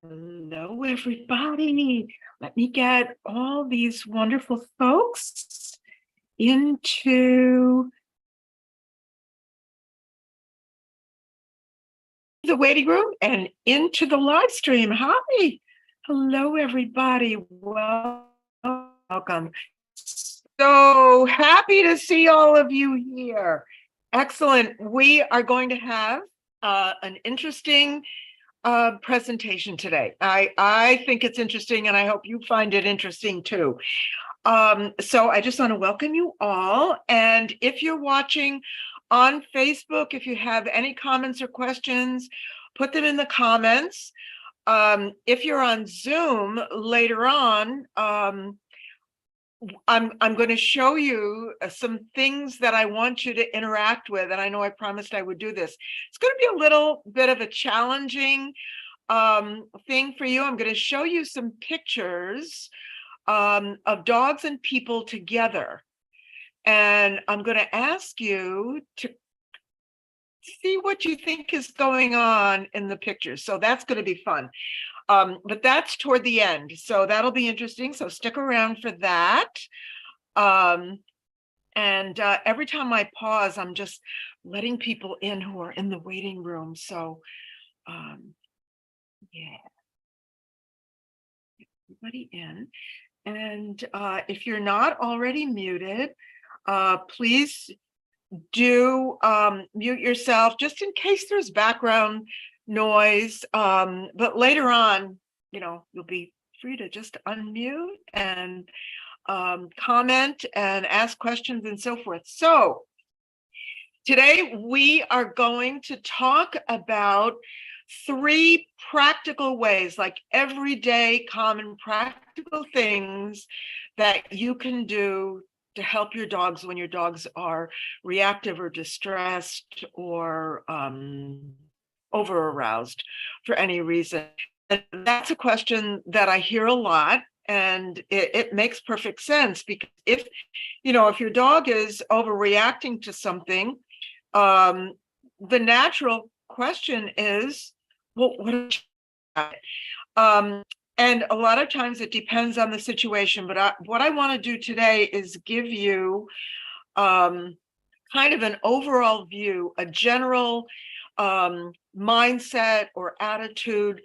Hello, everybody. Let me get all these wonderful folks into the waiting room and into the live stream. Hi. Hello, everybody. Welcome. So happy to see all of you here. Excellent. We are going to have an interesting presentation today. I think it's interesting, and I hope you find it interesting too. So I just want to welcome you all. And if you're watching on Facebook, if you have any comments or questions, put them in the comments. If you're on Zoom later on, I'm going to show you some things that I want you to interact with. And I know I promised I would do this. It's going to be a little bit of a challenging thing for you. I'm going to show you some pictures of dogs and people together. And I'm going to ask you to see what you think is going on in the pictures. So that's going to be fun. But that's toward the end. So that'll be interesting. So stick around for that. And every time I pause, I'm just letting people in who are in the waiting room. So yeah, everybody in. And if you're not already muted, please do mute yourself just in case there's background noise. But later on, you'll be free to just unmute and comment and ask questions and so forth. So today we are going to talk about 3 practical ways, like everyday common practical things that you can do to help your dogs when your dogs are reactive or distressed or over aroused for any reason. And that's a question that I hear a lot, and it makes perfect sense, because if your dog is overreacting to something, the natural question is, well, what and a lot of times it depends on the situation, but what I want to do today is give you kind of an overall view, a general mindset or attitude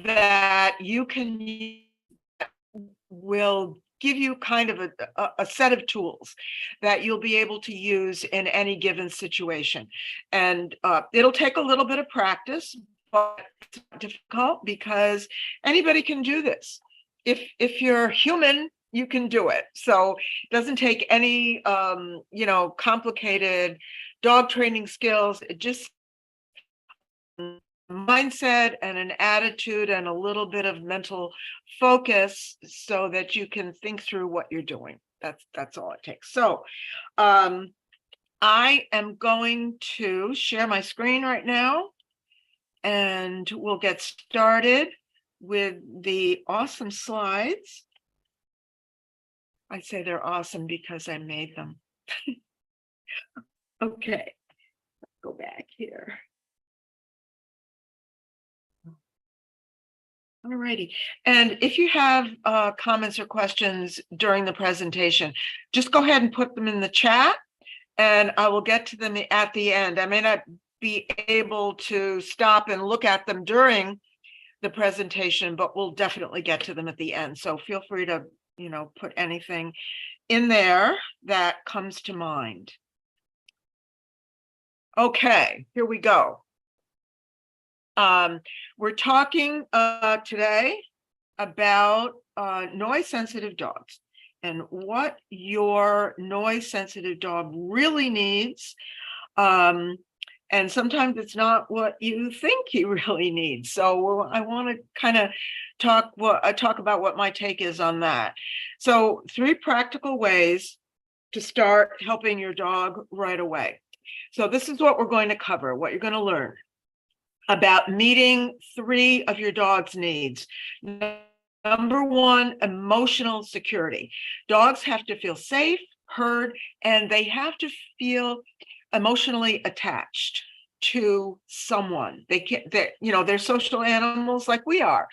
that you can use, will give you kind of a set of tools that you'll be able to use in any given situation. And it'll take a little bit of practice, but it's not difficult, because anybody can do this. If you're human, you can do it. So it doesn't take any complicated dog training skills. It just mindset and an attitude and a little bit of mental focus so that you can think through what you're doing. That's all it takes. So I am going to share my screen right now, and we'll get started with the awesome slides. I say they're awesome because I made them. Okay, let's go back here. All righty. And if you have comments or questions during the presentation, just go ahead and put them in the chat, and I will get to them at the end. I may not be able to stop and look at them during the presentation, but we'll definitely get to them at the end. So feel free to, put anything in there that comes to mind. Okay, here we go. We're talking today about noise-sensitive dogs and what your noise-sensitive dog really needs. And sometimes it's not what you think he really needs. So I want to kind of talk about what my take is on that. So 3 practical ways to start helping your dog right away. So this is what we're going to cover, what you're going to learn about meeting 3 of your dog's needs. Number 1, emotional security. Dogs have to feel safe, heard, and they have to feel emotionally attached to someone. They're social animals like we are.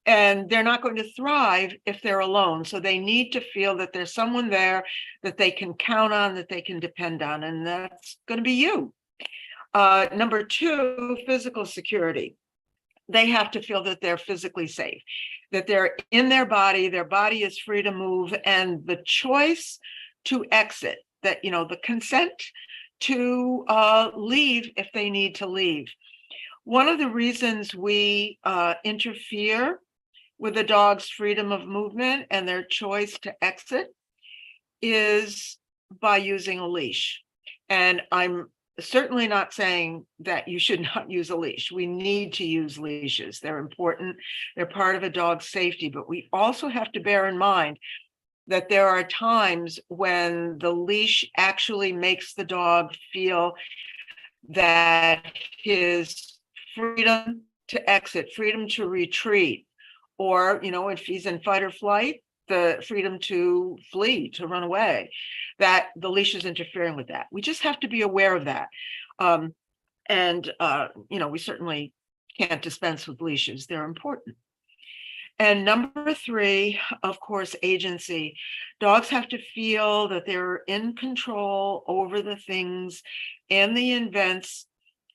And they're not going to thrive if they're alone. So they need to feel that there's someone there that they can count on, that they can depend on, and that's going to be you. Number two, physical security. They have to feel that they're physically safe, that they're in their body is free to move, and the choice to exit, that, the consent to leave if they need to leave. One of the reasons we interfere with a dog's freedom of movement and their choice to exit is by using a leash. And I'm certainly not saying that you should not use a leash. We need to use leashes. They're important. They're part of a dog's safety, but we also have to bear in mind that there are times when the leash actually makes the dog feel that his freedom to exit, freedom to retreat, or, if he's in fight or flight, the freedom to flee, to run away, that the leash is interfering with that. We just have to be aware of that. We certainly can't dispense with leashes. They're important. And number three, of course, agency. Dogs have to feel that they're in control over the things and the events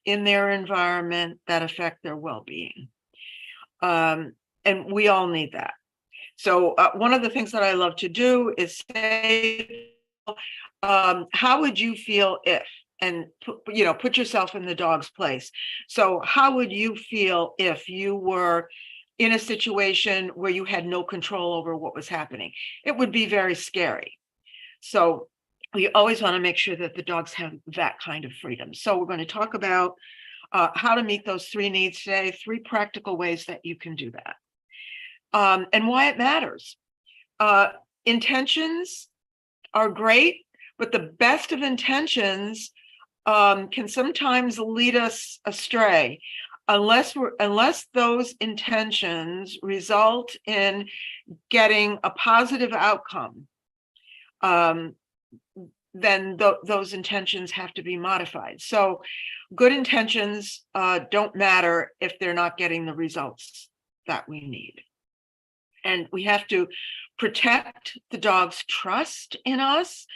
in their environment that affect their well-being. And we all need that. So one of the things that I love to do is say, how would you feel if, and put yourself in the dog's place. So how would you feel if you were in a situation where you had no control over what was happening? It would be very scary. So we always want to make sure that the dogs have that kind of freedom. So we're going to talk about how to meet those three needs today, three practical ways that you can do that. And why it matters. Intentions are great, but the best of intentions can sometimes lead us astray unless those intentions result in getting a positive outcome. Then those intentions have to be modified. So good intentions don't matter if they're not getting the results that we need. And we have to protect the dog's trust in us.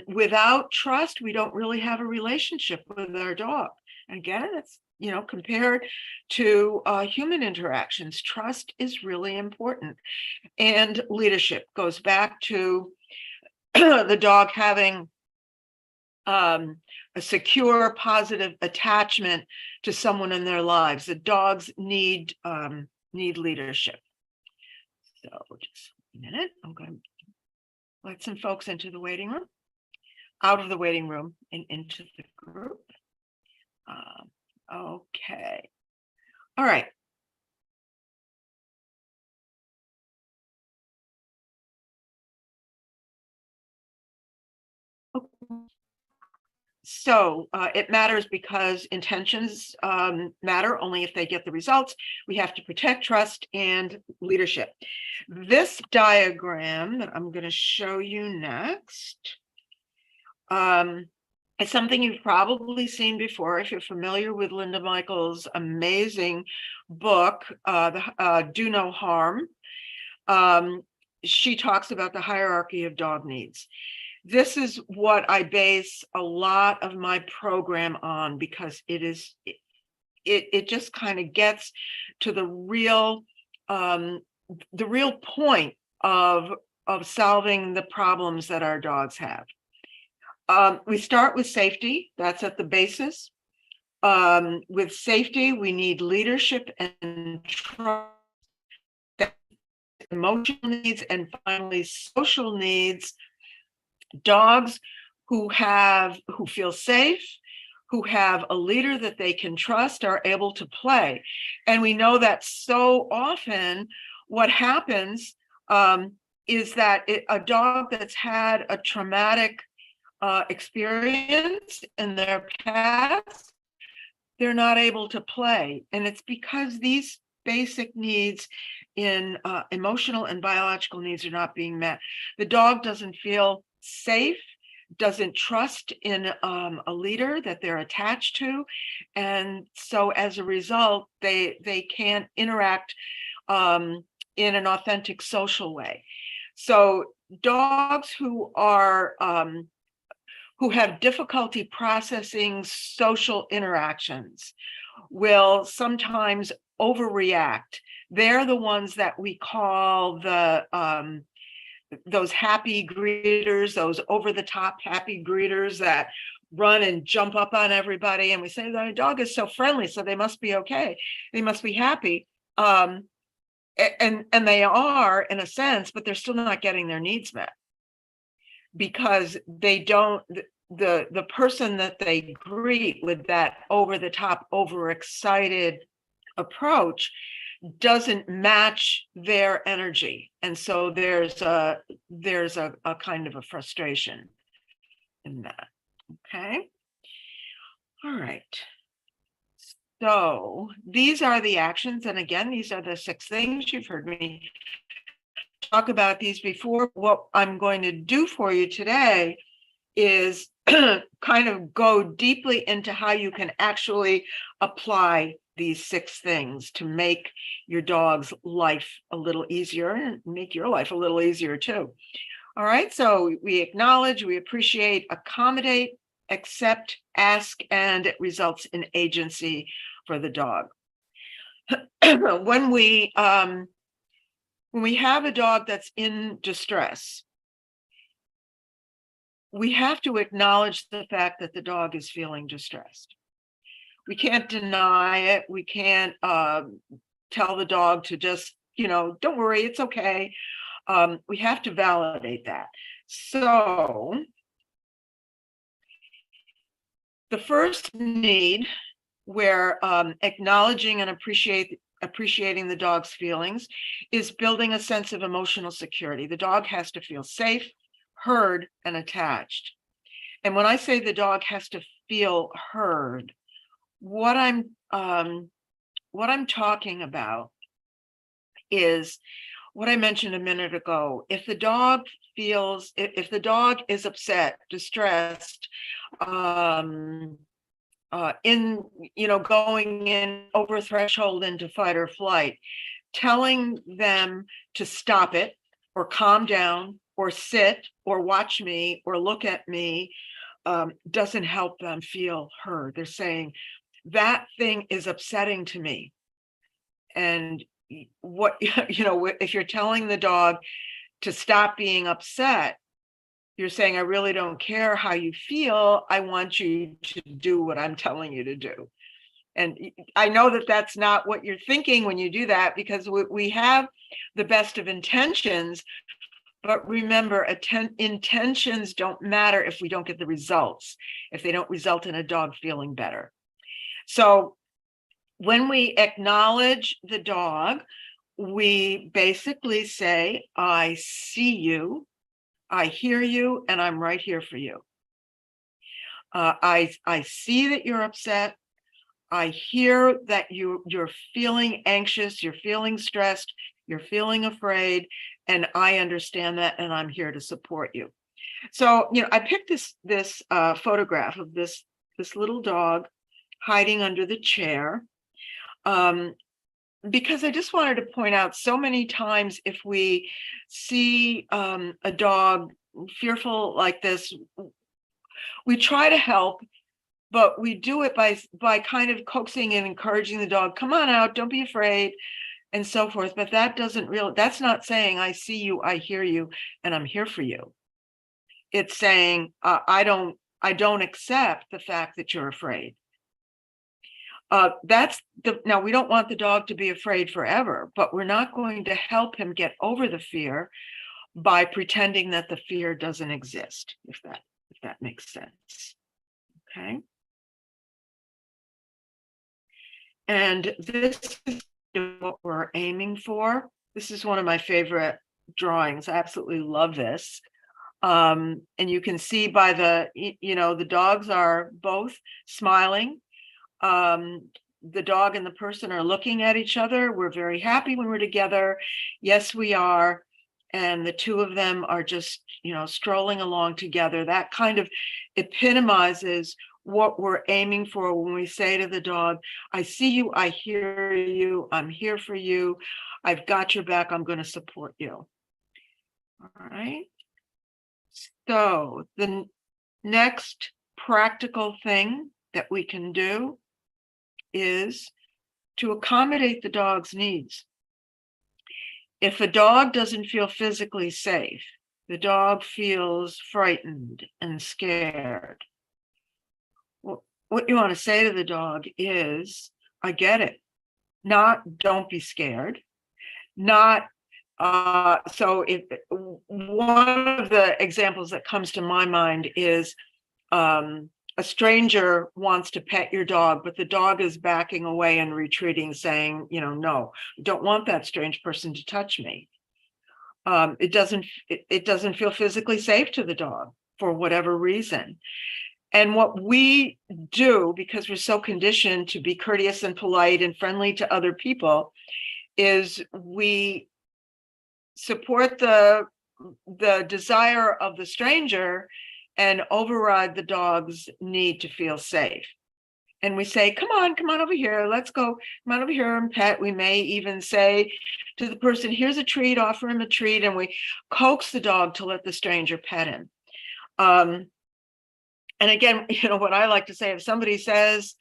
Without trust, we don't really have a relationship with our dog. And again, it's, compared to human interactions, trust is really important. And leadership goes back to the dog having a secure, positive attachment to someone in their lives. The dogs need leadership. So just a minute, I'm going to let some folks into the waiting room, out of the waiting room and into the group. Okay. All right. So it matters because intentions matter only if they get the results. We have to protect trust and leadership. This diagram that I'm going to show you next is something you've probably seen before if you're familiar with Linda Michaels' amazing book, Do No Harm. She talks about the hierarchy of dog needs. This is what I base a lot of my program on because it just kind of gets to the real point of solving the problems that our dogs have. We start with safety. That's at the basis. With safety, we need leadership and trust, emotional needs, and finally social needs. Dogs who feel safe, who have a leader that they can trust, are able to play. And we know that so often what happens is that a dog that's had a traumatic experience in their past, they're not able to play. And it's because these basic needs in emotional and biological needs are not being met. The dog doesn't feel safe, doesn't trust in a leader that they're attached to. And so as a result, they can't interact in an authentic social way. So dogs who are who have difficulty processing social interactions will sometimes overreact. They're the ones that we call the those happy greeters, those over-the-top happy greeters that run and jump up on everybody. And we say, the dog is so friendly, so they must be okay. They must be happy. And they are in a sense, but they're still not getting their needs met because they don't, the person that they greet with that over-the-top, overexcited approach doesn't match their energy. And so there's a kind of a frustration in that. Okay. All right. So these are the actions. And again, these are the 6 things. You've heard me talk about these before. What I'm going to do for you today is kind of go deeply into how you can actually apply these 6 things to make your dog's life a little easier and make your life a little easier too. All right, so we acknowledge, we appreciate, accommodate, accept, ask, and it results in agency for the dog. When we have a dog that's in distress, we have to acknowledge the fact that the dog is feeling distressed. We can't deny it. We can't tell the dog to just, don't worry, it's okay. We have to validate that. So the first need, where acknowledging and appreciating the dog's feelings, is building a sense of emotional security. The dog has to feel safe, heard, and attached. And when I say the dog has to feel heard, what I'm talking about is what I mentioned a minute ago. If the dog feels, if the dog is upset, distressed, in, going in over threshold into fight or flight, telling them to stop it or calm down or sit or watch me or look at me doesn't help them feel heard. They're saying, that thing is upsetting to me. And what, if you're telling the dog to stop being upset, you're saying, I really don't care how you feel. I want you to do what I'm telling you to do. And I know that that's not what you're thinking when you do that, because we have the best of intentions. But remember, intentions don't matter if we don't get the results, if they don't result in a dog feeling better. So when we acknowledge the dog, we basically say, I see you, I hear you, and I'm right here for you. I see that you're upset. I hear that you're feeling anxious, you're feeling stressed, you're feeling afraid, and I understand that, and I'm here to support you. So, I picked this photograph of this little dog hiding under the chair, because I just wanted to point out, so many times if we see a dog fearful like this, we try to help, but we do it by kind of coaxing and encouraging the dog, come on out, don't be afraid, and so forth. But that's not saying, I see you, I hear you, and I'm here for you. It's saying, I don't accept the fact that you're afraid. Now, we don't want the dog to be afraid forever, but we're not going to help him get over the fear by pretending that the fear doesn't exist, if that makes sense. Okay. And this is what we're aiming for. This is one of my favorite drawings. I absolutely love this. And you can see by the dogs are both smiling. The dog and the person are looking at each other. We're very happy when we're together. Yes, we are. And the two of them are just, strolling along together. That kind of epitomizes what we're aiming for when we say to the dog, I see you, I hear you, I'm here for you, I've got your back, I'm going to support you. All right. So the next practical thing that we can do is to accommodate the dog's needs. If a dog doesn't feel physically safe, the dog feels frightened and scared. What you want to say to the dog is, I get it. Not, don't be scared. Not, so if one of the examples that comes to my mind is a stranger wants to pet your dog, but the dog is backing away and retreating, saying, no, I don't want that strange person to touch me. It doesn't feel physically safe to the dog for whatever reason. And what we do, because we're so conditioned to be courteous and polite and friendly to other people, is we support the desire of the stranger and override the dog's need to feel safe. And we say, come on over here, let's go, come on over here and pet. We may even say to the person, here's a treat, offer him a treat, and we coax the dog to let the stranger pet him. And again, what I like to say, if somebody says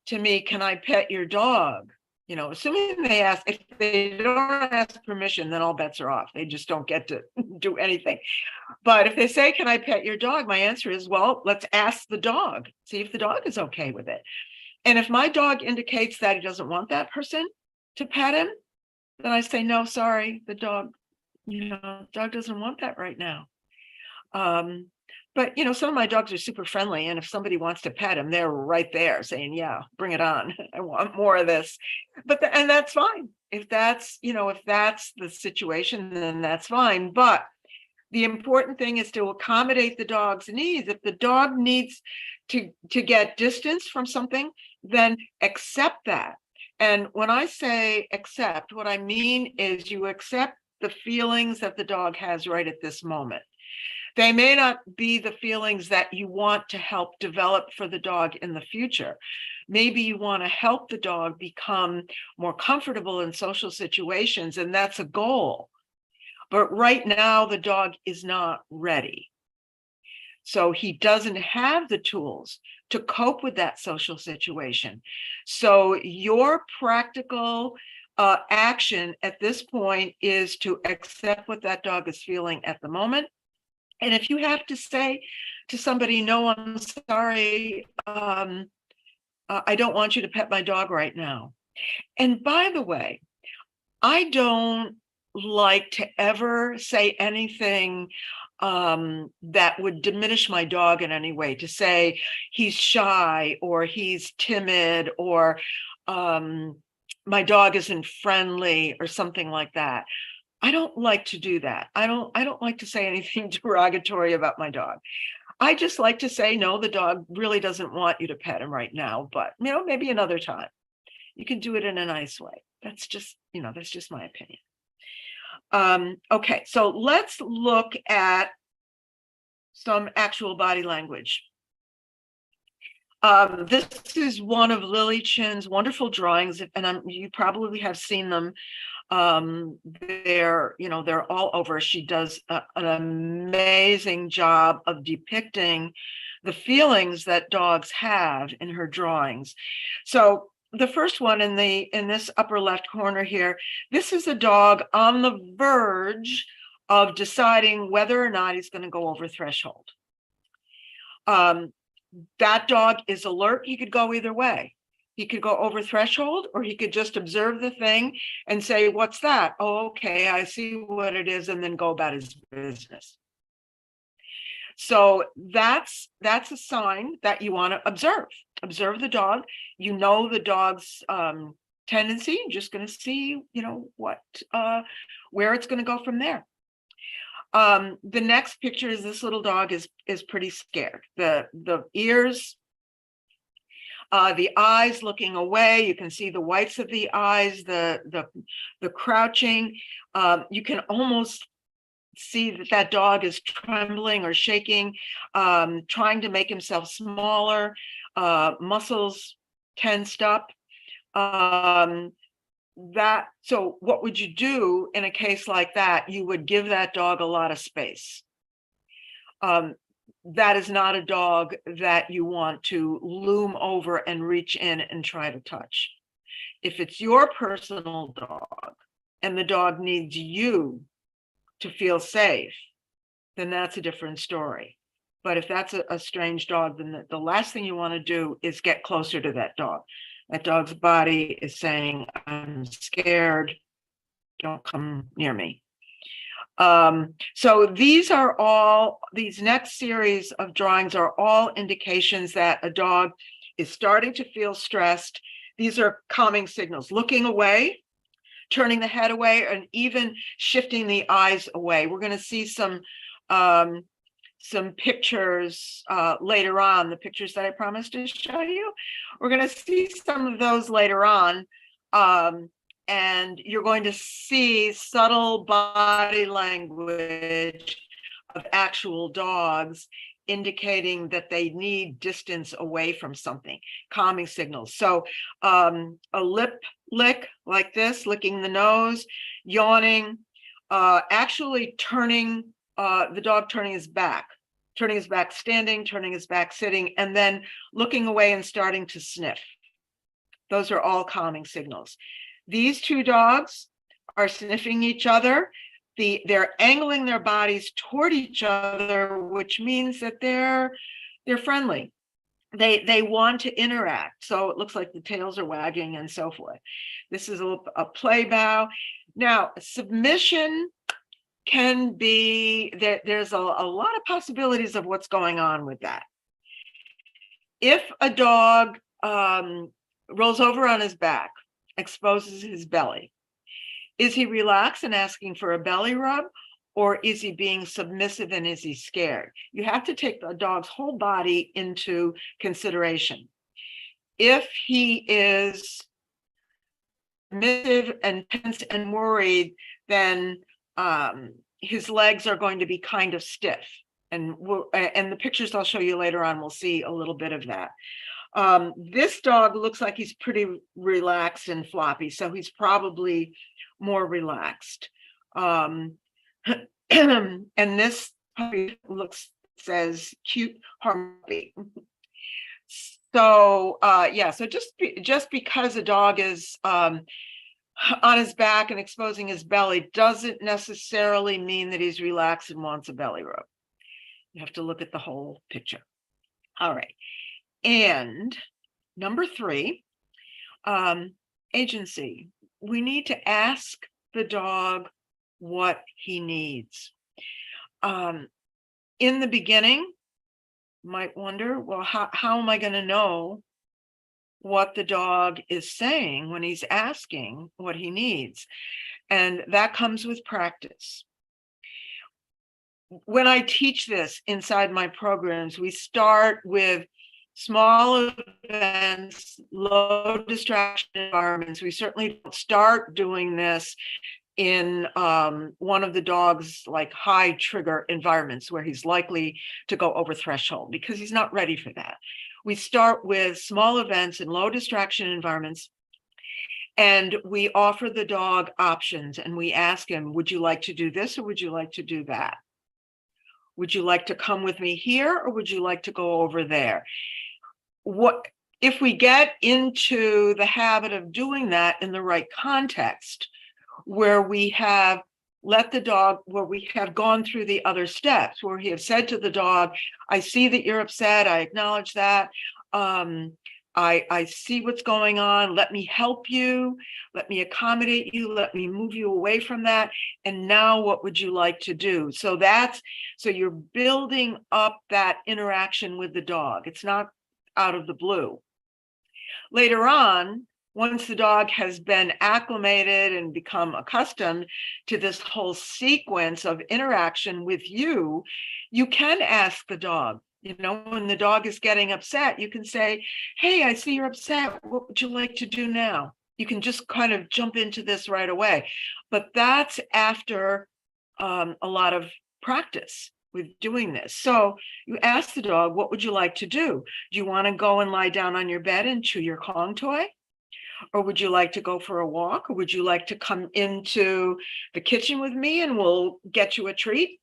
to me, can I pet your dog? Assuming they ask, if they don't ask permission, then all bets are off. They just don't get to do anything. But if they say, can I pet your dog? My answer is, well, let's ask the dog, see if the dog is okay with it. And if my dog indicates that he doesn't want that person to pet him, then I say, no, sorry, the dog doesn't want that right now. But some of my dogs are super friendly, and if somebody wants to pet him, they're right there saying, yeah, bring it on. I want more of this. And that's fine. If that's the situation, then that's fine. But the important thing is to accommodate the dog's needs. If the dog needs to get distance from something, then accept that. And when I say accept, what I mean is you accept the feelings that the dog has right at this moment. They may not be the feelings that you want to help develop for the dog in the future. Maybe you want to help the dog become more comfortable in social situations, and that's a goal. But right now, the dog is not ready. So he doesn't have the tools to cope with that social situation. So your practical action at this point is to accept what that dog is feeling at the moment. And if you have to say to somebody, no, I'm sorry, I don't want you to pet my dog right now. And by the way, I don't like to ever say anything that would diminish my dog in any way, to say he's shy or he's timid or my dog isn't friendly or something like that. I don't like to do that. I don't like to say anything derogatory about my dog. I just like to say, no, the dog really doesn't want you to pet him right now, but maybe another time. You can do it in a nice way. That's just my opinion. Okay, so let's look at some actual body language. This is one of Lily Chin's wonderful drawings, and you probably have seen them. They're all over. She does an amazing job of depicting the feelings that dogs have in her drawings. So the first one in this upper left corner here, this is a dog on the verge of deciding whether or not he's going to go over threshold. That dog is alert. He could go either way. He could go over threshold, or he could just observe the thing and say, what's that? Oh, okay, I see what it is, and then go about his business. So that's a sign that you want to observe the dog. The dog's tendency. You're just going to see, where it's going to go from there. The next picture is this little dog is pretty scared. The ears, the eyes looking away. You can see the whites of the eyes, the crouching. You can almost see that dog is trembling or shaking, trying to make himself smaller. muscles tensed up. So what would you do in a case like that? You would give that dog a lot of space. That is not a dog that you want to loom over and reach in and try to touch. If it's your personal dog and the dog needs you to feel safe, then that's a different story. But if that's a strange dog, then the last thing you want to do is get closer to that dog. That dog's body is saying, I'm scared, don't come near me. So these next series of drawings are all indications that a dog is starting to feel stressed. These are calming signals: looking away, turning the head away, and even shifting the eyes away. We're going to see some pictures later on, the pictures that I promised to show you. We're going to see some of those later on. And you're going to see subtle body language of actual dogs indicating that they need distance away from something, calming signals. So a lip lick like this, licking the nose, yawning, actually turning, the dog turning his back standing, turning his back sitting, and then looking away and starting to sniff. Those are all calming signals. These two dogs are sniffing each other. They're angling their bodies toward each other, which means that they're friendly. They want to interact. So it looks like the tails are wagging and so forth. This is a play bow. Now, submission can be, there's a lot of possibilities of what's going on with that. If a dog rolls over on his back, exposes his belly, is he relaxed and asking for a belly rub, or is he being submissive and is he scared? You have to take the dog's whole body into consideration. If he is submissive and tense and worried, then his legs are going to be kind of stiff. And the pictures I'll show you later on, we'll see a little bit of that. This dog looks like he's pretty relaxed and floppy, so he's probably more relaxed. And this puppy says cute harmony. So yeah, so just because a dog is on his back and exposing his belly doesn't necessarily mean that he's relaxed and wants a belly rub. You have to look at the whole picture. All right. And number 3, agency. We need to ask the dog what he needs. In the beginning, you might wonder, well, how am I going to know what the dog is saying when he's asking what he needs? And that comes with practice. When I teach this inside my programs, we start with small events, low distraction environments. We certainly don't start doing this in one of the dog's like high trigger environments where he's likely to go over threshold, because he's not ready for that. We start with small events in low distraction environments, and we offer the dog options, and we ask him, would you like to do this or would you like to do that? Would you like to come with me here or would you like to go over there? What if we get into the habit of doing that in the right context, where we have let the dog, where we have gone through the other steps, where we have said to the dog, I see that you're upset, I acknowledge that, I see what's going on, let me help you, let me accommodate you, let me move you away from that, and now what would you like to do? So you're building up that interaction with the dog. It's not out of the blue. Later on, once the dog has been acclimated and become accustomed to this whole sequence of interaction with you, you can ask the dog, when the dog is getting upset, you can say, hey, I see you're upset. What would you like to do now? You can just kind of jump into this right away. But that's after a lot of practice. with doing this. So you ask the dog, what would you like to do? Do you want to go and lie down on your bed and chew your Kong toy? Or would you like to go for a walk? Or would you like to come into the kitchen with me and we'll get you a treat?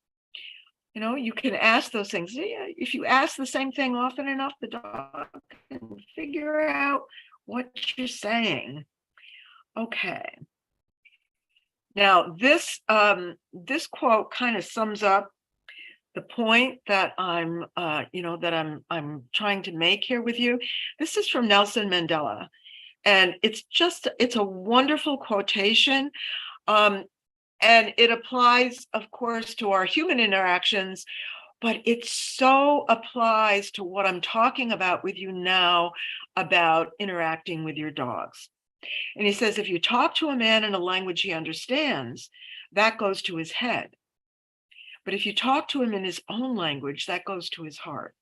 You know, you can ask those things. If you ask the same thing often enough, the dog can figure out what you're saying. Okay. Now, this quote kind of sums up the point that I'm trying to make here with you. This is from Nelson Mandela, and it's a wonderful quotation, and it applies, of course, to our human interactions, but it so applies to what I'm talking about with you now about interacting with your dogs. And he says, if you talk to a man in a language he understands, that goes to his head. But if you talk to him in his own language, that goes to his heart.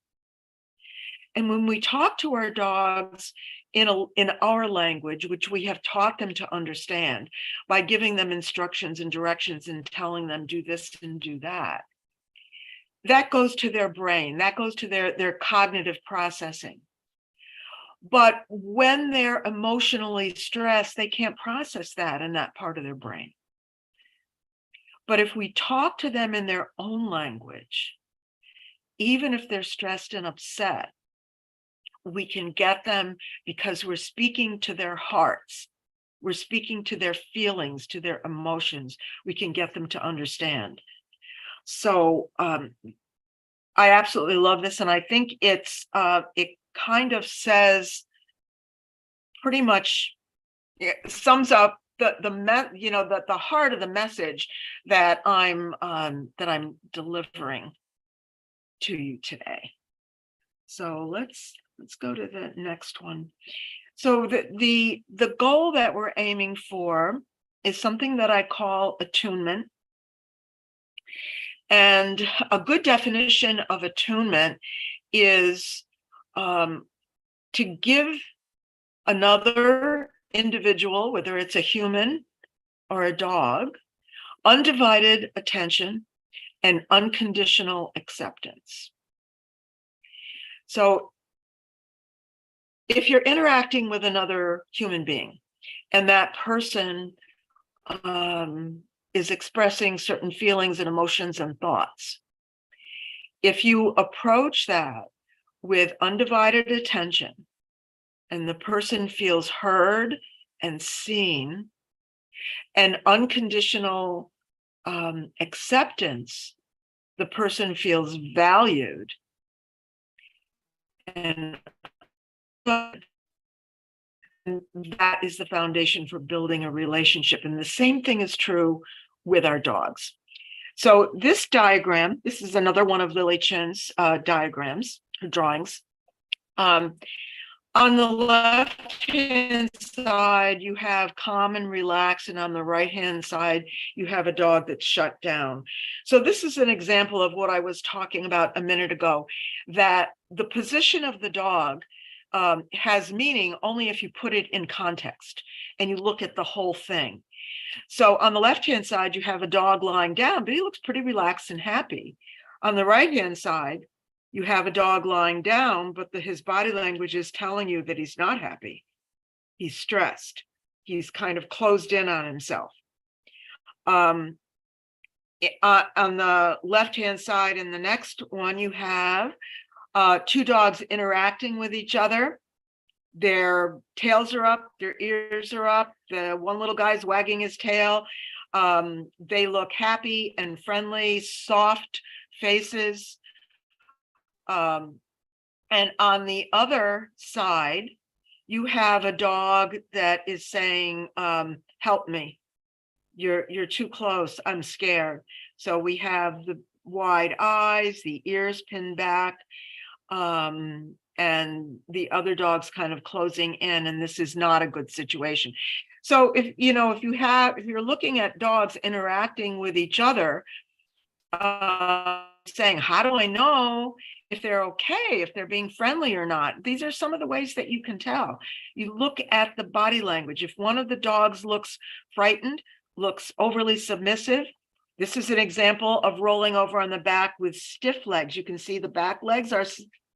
And when we talk to our dogs in our language, which we have taught them to understand by giving them instructions and directions and telling them do this and do that, that goes to their brain, that goes to their cognitive processing. But when they're emotionally stressed, they can't process that in that part of their brain. But if we talk to them in their own language, even if they're stressed and upset, we can get them, because we're speaking to their hearts, we're speaking to their feelings, to their emotions, we can get them to understand. So I absolutely love this, and I think it kind of says pretty much, it sums up the heart of the message that I'm delivering to you today. So let's go to the next one. So the goal that we're aiming for is something that I call attunement. And a good definition of attunement is to give another individual, whether it's a human or a dog, undivided attention and unconditional acceptance. So if you're interacting with another human being and that person is expressing certain feelings and emotions and thoughts, if you approach that with undivided attention and the person feels heard and seen, and unconditional acceptance, the person feels valued, and that is the foundation for building a relationship. And the same thing is true with our dogs. So this diagram, this is another one of Lily Chen's diagrams, her drawings. On the left-hand side, you have calm and relaxed, and on the right-hand side, you have a dog that's shut down. So this is an example of what I was talking about a minute ago, that the position of the dog has meaning only if you put it in context and you look at the whole thing. So on the left-hand side, you have a dog lying down, but he looks pretty relaxed and happy. On the right-hand side, you have a dog lying down, but his body language is telling you that he's not happy. He's stressed. He's kind of closed in on himself. On the left-hand side, in the next one, you have two dogs interacting with each other. Their tails are up, their ears are up. The one little guy's wagging his tail. They look happy and friendly, soft faces. And on the other side, you have a dog that is saying, help me. You're too close. I'm scared. So we have the wide eyes, the ears pinned back, and the other dog's kind of closing in, and this is not a good situation. So if you're looking at dogs interacting with each other, saying, how do I know if they're okay, if they're being friendly or not? These are some of the ways that you can tell. You look at the body language. If one of the dogs looks frightened, looks overly submissive, This is an example of rolling over on the back with stiff legs. You can see the back legs are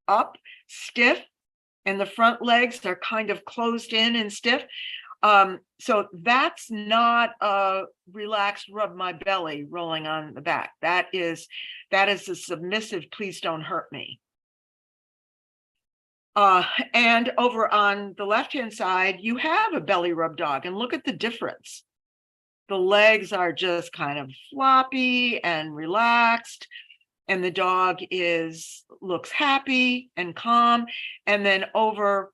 up, stiff, and the front legs are kind of closed in and stiff. So that's not a relaxed rub my belly rolling on the back. That is a submissive, please don't hurt me. And over on the left-hand side, you have a belly rub dog, and look at the difference. The legs are just kind of floppy and relaxed, and the dog looks happy and calm. And then over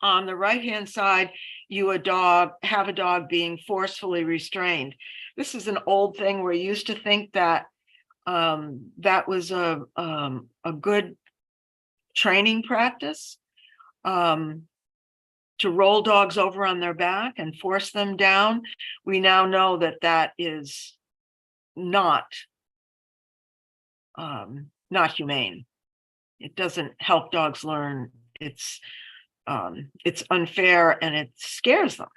on the right-hand side, you have a dog being forcefully restrained. This is an old thing. We used to think that that was a good training practice, to roll dogs over on their back and force them down. We now know that that is not humane. It doesn't help dogs learn. It's unfair, and it scares them.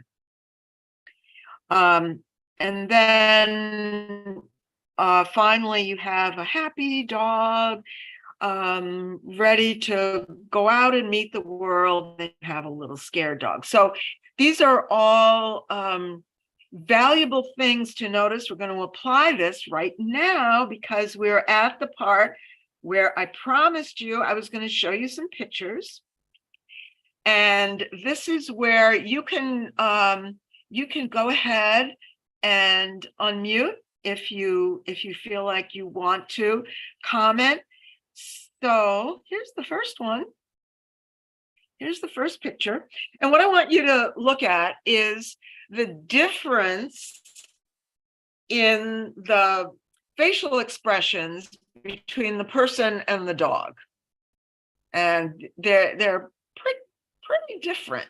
And then finally, you have a happy dog, ready to go out and meet the world, and have a little scared dog. So these are all valuable things to notice. We're going to apply this right now because we're at the part where I promised you I was going to show you some pictures. And this is where you can go ahead and unmute if you feel like you want to comment. So here's the first one. Here's the first picture. And what I want you to look at is the difference in the facial expressions between the person and the dog. And they're pretty different.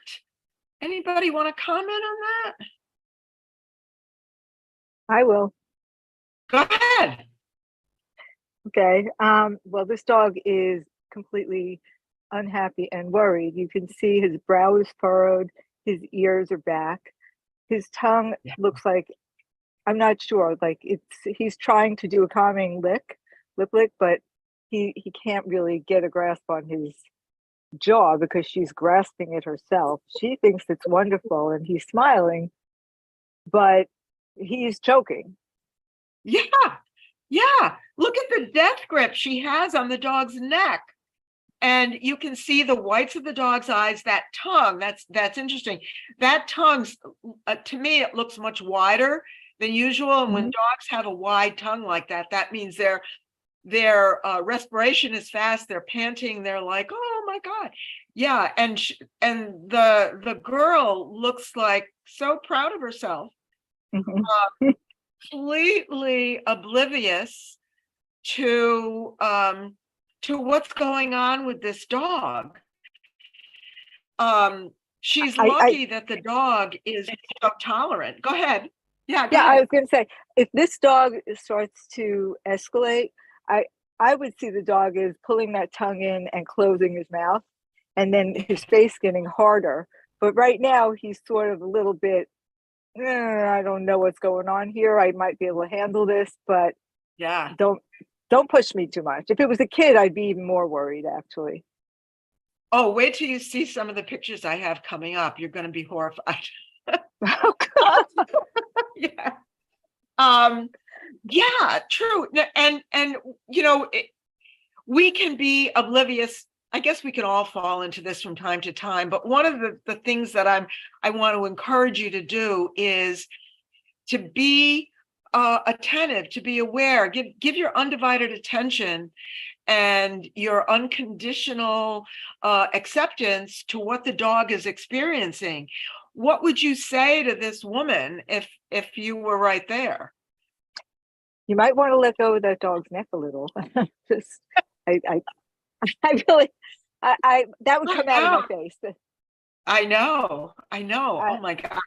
Anybody want to comment on that? I will. Go ahead. Okay. Well, this dog is completely unhappy and worried. You can see his brow is furrowed, his ears are back, his tongue looks like, I'm not sure, like he's trying to do a calming lip lick, but he can't really get a grasp on his jaw because she's grasping it herself. She thinks it's wonderful and he's smiling, but he's choking. Yeah. Look at the death grip she has on the dog's neck. And you can see the whites of the dog's eyes, that tongue, that's interesting. That tongue's, to me, it looks much wider than usual. And when dogs have a wide tongue like that, that means their respiration is fast, they're panting, they're like, oh my God. Yeah, and the girl looks like so proud of herself, completely oblivious to what's going on with this dog. She's lucky that the dog is so tolerant. Go ahead. Yeah, I was going to say, if this dog starts to escalate, I would see the dog is pulling that tongue in and closing his mouth, and then his face getting harder. But right now, he's sort of a little bit, I don't know what's going on here. I might be able to handle this, but yeah, don't push me too much. If it was a kid, I'd be even more worried, actually. Oh, wait till you see some of the pictures I have coming up. You're going to be horrified. Oh, God. Yeah. Yeah, true. And we can be oblivious. I guess we can all fall into this from time to time. But one of the things that I want to encourage you to do is to be attentive, to be aware, give your undivided attention and your unconditional acceptance to what the dog is experiencing. What would you say to this woman if you were right there? You might want to let go of that dog's neck a little. Just, I really, that would come out of my face. I know. Oh my gosh.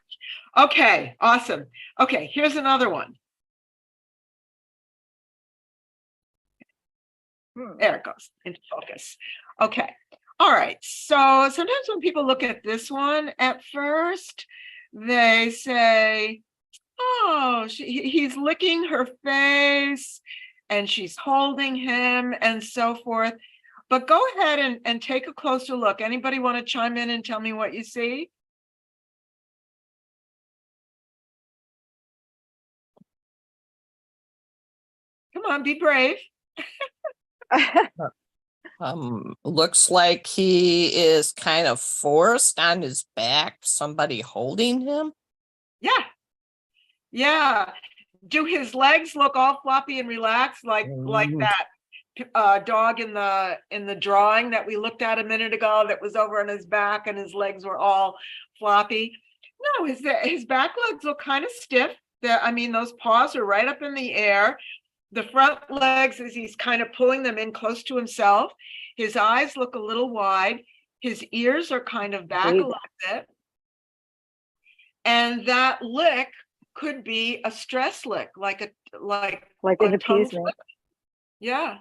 Okay, awesome. Okay, here's another one. There it goes into focus. Okay. All right. So sometimes when people look at this one at first, they say, Oh, he's licking her face and she's holding him and so forth. But go ahead and take a closer look. Anybody want to chime in and tell me what you see? Come on, be brave. Looks like he is kind of forced on his back, somebody holding him. Yeah. Yeah. Do his legs look all floppy and relaxed like that dog in the drawing that we looked at a minute ago that was over on his back and his legs were all floppy? No, his back legs look kind of stiff. I mean, those paws are right up in the air. The front legs, as he's kind of pulling them in close to himself. His eyes look a little wide. His ears are kind of back a little bit. And that lick could be a stress lick, like an appeasement. Yeah.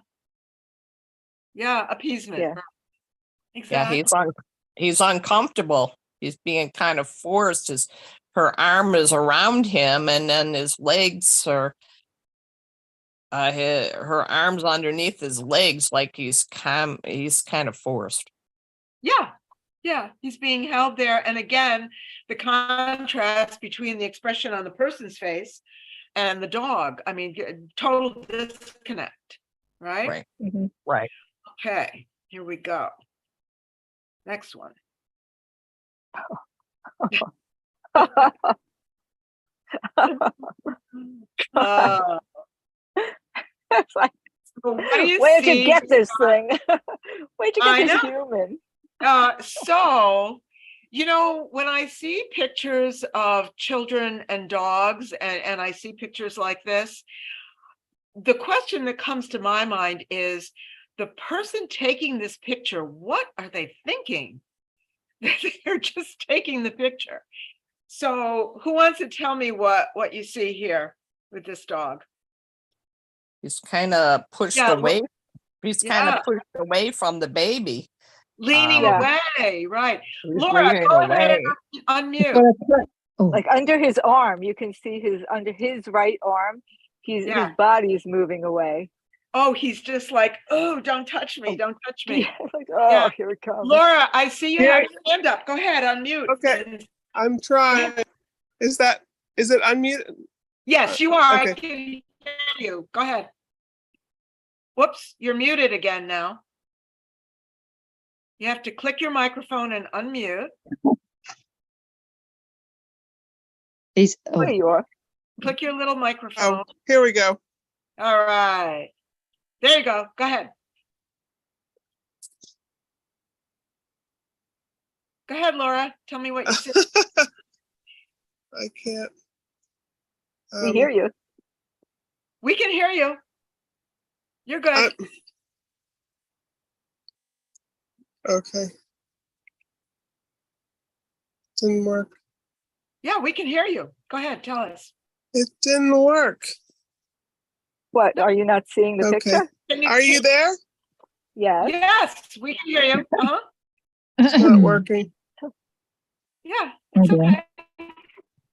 Yeah, appeasement. Yeah. Exactly. Yeah, he's uncomfortable. He's being kind of forced. Her arm is around him, and then his legs are her arms underneath his legs, like he's kind of forced. Yeah. Yeah, he's being held there. And again, the contrast between the expression on the person's face and the dog. I mean, total disconnect, right? Right. Mhm. Right. Okay, here we go. Next one. It's like, So what do you where'd see? you get this thing? Where'd you I get this know. human? So, when I see pictures of children and dogs, and I see pictures like this, the question that comes to my mind is the person taking this picture, what are they thinking? They're just taking the picture. So who wants to tell me what you see here with this dog? He's kind of pushed Yeah, away. He's kind yeah. of pushed away from the baby. Leaning Yeah. away, right. He's Laura, leaning go ahead away. and unmute. Like under his arm, you can see under his right arm, his body is moving away. Oh, he's just like, oh, don't touch me, don't touch me. Yeah, like, oh, here it comes. Laura, I see you have your hand up. Go ahead, unmute. Okay, I'm trying. Is it unmuted? Yes, you are. Okay. I can hear you. Go ahead. Whoops, you're muted again now. You have to click your microphone and unmute. There you are. Click your little microphone. Oh, here we go. All right. There you go. Go ahead. Go ahead, Laura. Tell me what you see. I can't. We hear you. We can hear you. You're good. Okay. Didn't work. Yeah, we can hear you. Go ahead. Tell us. It didn't work. What? Are you not seeing the picture? Are you there? Yes. Yes, we can hear you. Uh-huh. It's not working. Yeah, it's okay.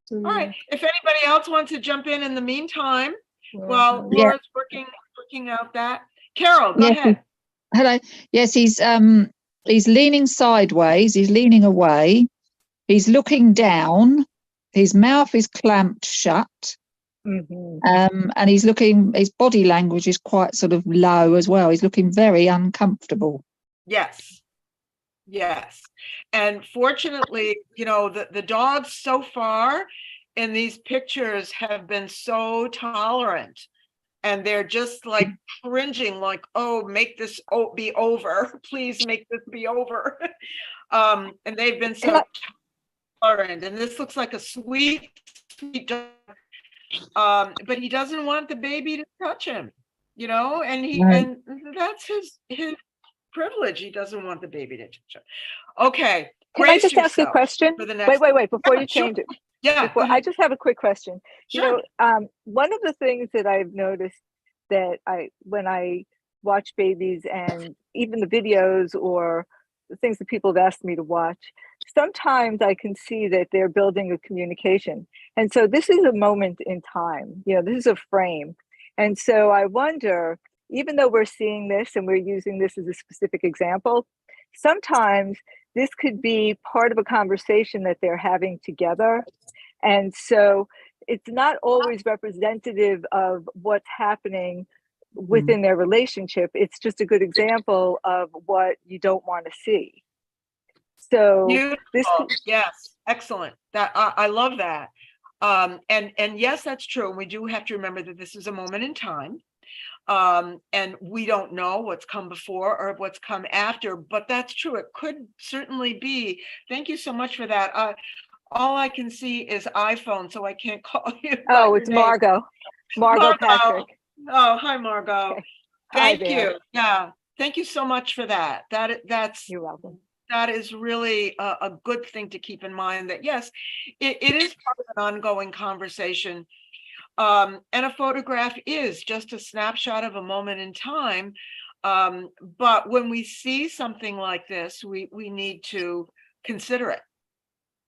Didn't All right. work. If anybody else wants to jump in the meantime, while Laura's working out that. Carol, go ahead. Hello. Yes, he's leaning sideways. He's leaning away. He's looking down. His mouth is clamped shut. Mm-hmm. And he's looking. His body language is quite sort of low as well. He's looking very uncomfortable. Yes. Yes. And fortunately, the dogs so far in these pictures have been so tolerant, and they're just like cringing, like, oh, make this be over. Please make this be over. And they've been so tolerant. And this looks like a sweet dog. But he doesn't want the baby to touch him, and that's his privilege. He doesn't want the baby to touch him. Okay. Can I just ask a question? Wait, before you change it. Yeah. I just have a quick question. Sure. One of the things that I've noticed that when I watch babies and even the videos or the things that people have asked me to watch, sometimes I can see that they're building a communication. And so this is a moment in time, this is a frame. And so I wonder, even though we're seeing this and we're using this as a specific example, sometimes this could be part of a conversation that they're having together. And so it's not always representative of what's happening within their relationship. It's just a good example of what you don't want to see. So this Beautiful. Yes, excellent. That I love that. And yes, that's true. We do have to remember that this is a moment in time. And we don't know what's come before or what's come after, but that's true. It could certainly be. Thank you so much for that. All I can see is iPhone, so I can't call you. by Oh, your it's name. Margot. Margot Patrick. Oh, hi, Margot. Okay. Hi Thank there. you. Yeah, thank you so much for that. That's You're welcome. that is really a good thing to keep in mind, that yes, it is part of an ongoing conversation. And a photograph is just a snapshot of a moment in time. But when we see something like this, we need to consider it.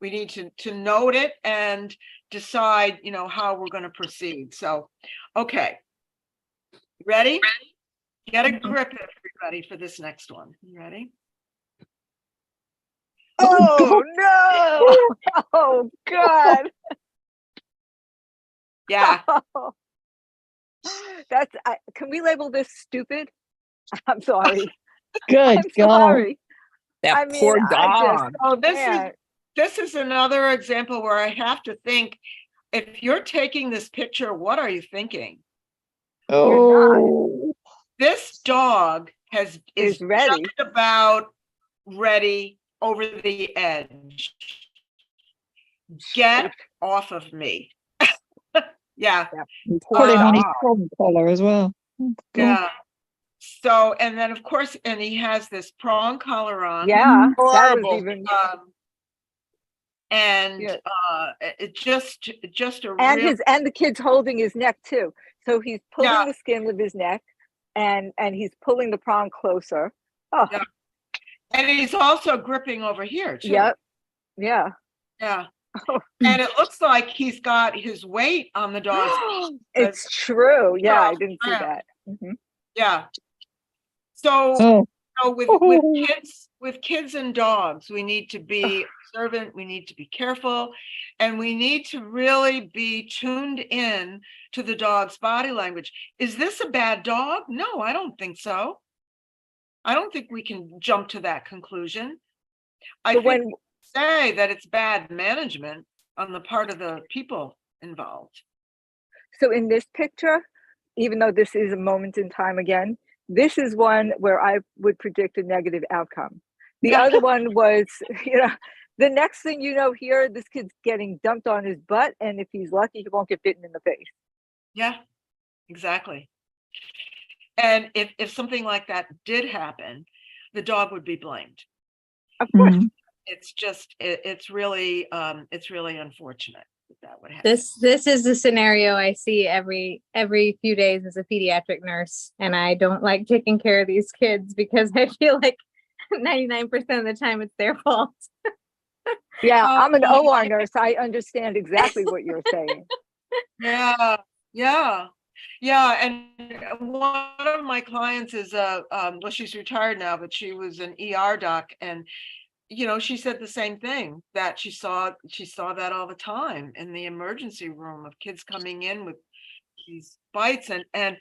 We need to note it and decide, how we're going to proceed. So, okay. Ready? Get a grip, everybody, for this next one. You ready? Oh, no. Oh, God. Yeah. Can we label this stupid? I'm sorry. Good I'm God. sorry. That I mean, poor I just dog. Oh, can't. this is another example where I have to think, if you're taking this picture, what are you thinking? Oh, This dog is Is ready. just about ready over the edge. Get off of me. Yeah. he's putting on his Wow. prong collar as well. Oh, God. Yeah. So, and then of course, and he has this prong collar on. Yeah, that was Horrible. even. And Yeah. it just a And real, the kid's holding his neck too. So he's pulling Yeah. the skin with his neck, and he's pulling the prong closer. Oh, Yeah. And he's also gripping over here too. yep, yeah. Yeah. Oh. And it looks like he's got his weight on the dog's knee. It's true. Yeah, I off the didn't see ground. that. Mhm. Yeah. So, Oh, with kids and dogs, we need to be observant, we need to be careful, and we need to really be tuned in to the dog's body language. Is this a bad dog? No, I don't think so. I don't think we can jump to that conclusion. I But think when we say that it's bad management on the part of the people involved. so in this picture, even though this is a moment in time again, this is one where I would predict a negative outcome. The Yeah. other one was, the next thing you know here, this kid's getting dumped on his butt, and if he's lucky, he won't get bitten in the face. Yeah, exactly. And if something like that did happen, the dog would be blamed. Of course. mm. It's just, it's really unfortunate that would happen. This is the scenario I see every few days as a pediatric nurse, and I don't like taking care of these kids because I feel like 99% of the time it's their fault. Yeah, Oh, I'm an yeah. OR nurse. I understand exactly what you're saying. Yeah, yeah, yeah. And one of my clients is well, she's retired now, but she was an ER doc, and she said the same thing, that she saw that all the time in the emergency room, of kids coming in with these bites, and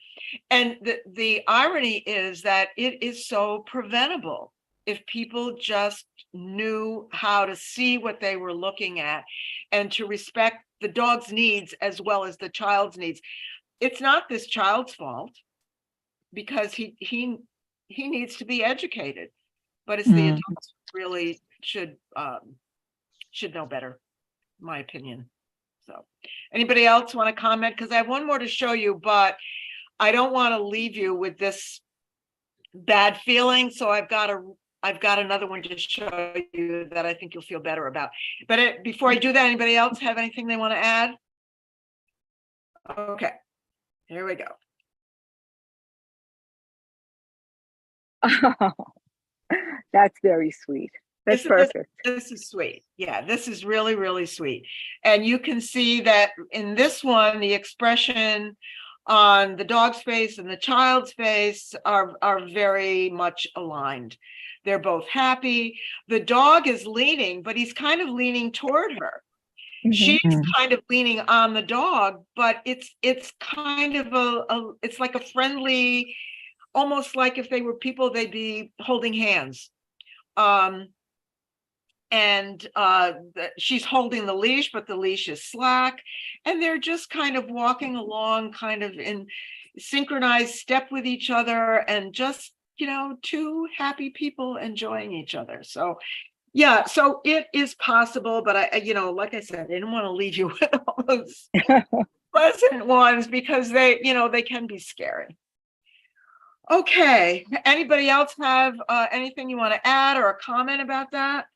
the irony is that it is so preventable if people just knew how to see what they were looking at and to respect the dog's needs as well as the child's needs. It's not this child's fault, because he needs to be educated, but it's the Mm. adults who really should know better, in my opinion. So, anybody else want to comment? Because I have one more to show you, but I don't want to leave you with this bad feeling. So I've got another one to show you that I think you'll feel better about. But before I do that, anybody else have anything they want to add? Okay, here we go. That's very sweet. That's Isn't this- perfect. This is sweet. Yeah, this is really, really sweet. And you can see that in this one, the expression on the dog's face and the child's face are very much aligned. They're both happy. The dog is leaning, but he's kind of leaning toward her. Mhm. She's Mm. kind of leaning on the dog, but it's kind of it's like a friendly, almost like if they were people, they'd be holding hands. She's holding the leash, but the leash is slack, and they're just kind of walking along kind of in synchronized step with each other, and just, two happy people enjoying each other. So yeah, so it is possible, but like I said, I didn't want to leave you with all those pleasant ones, because they can be scary. Okay, anybody else have anything you want to add or a comment about that?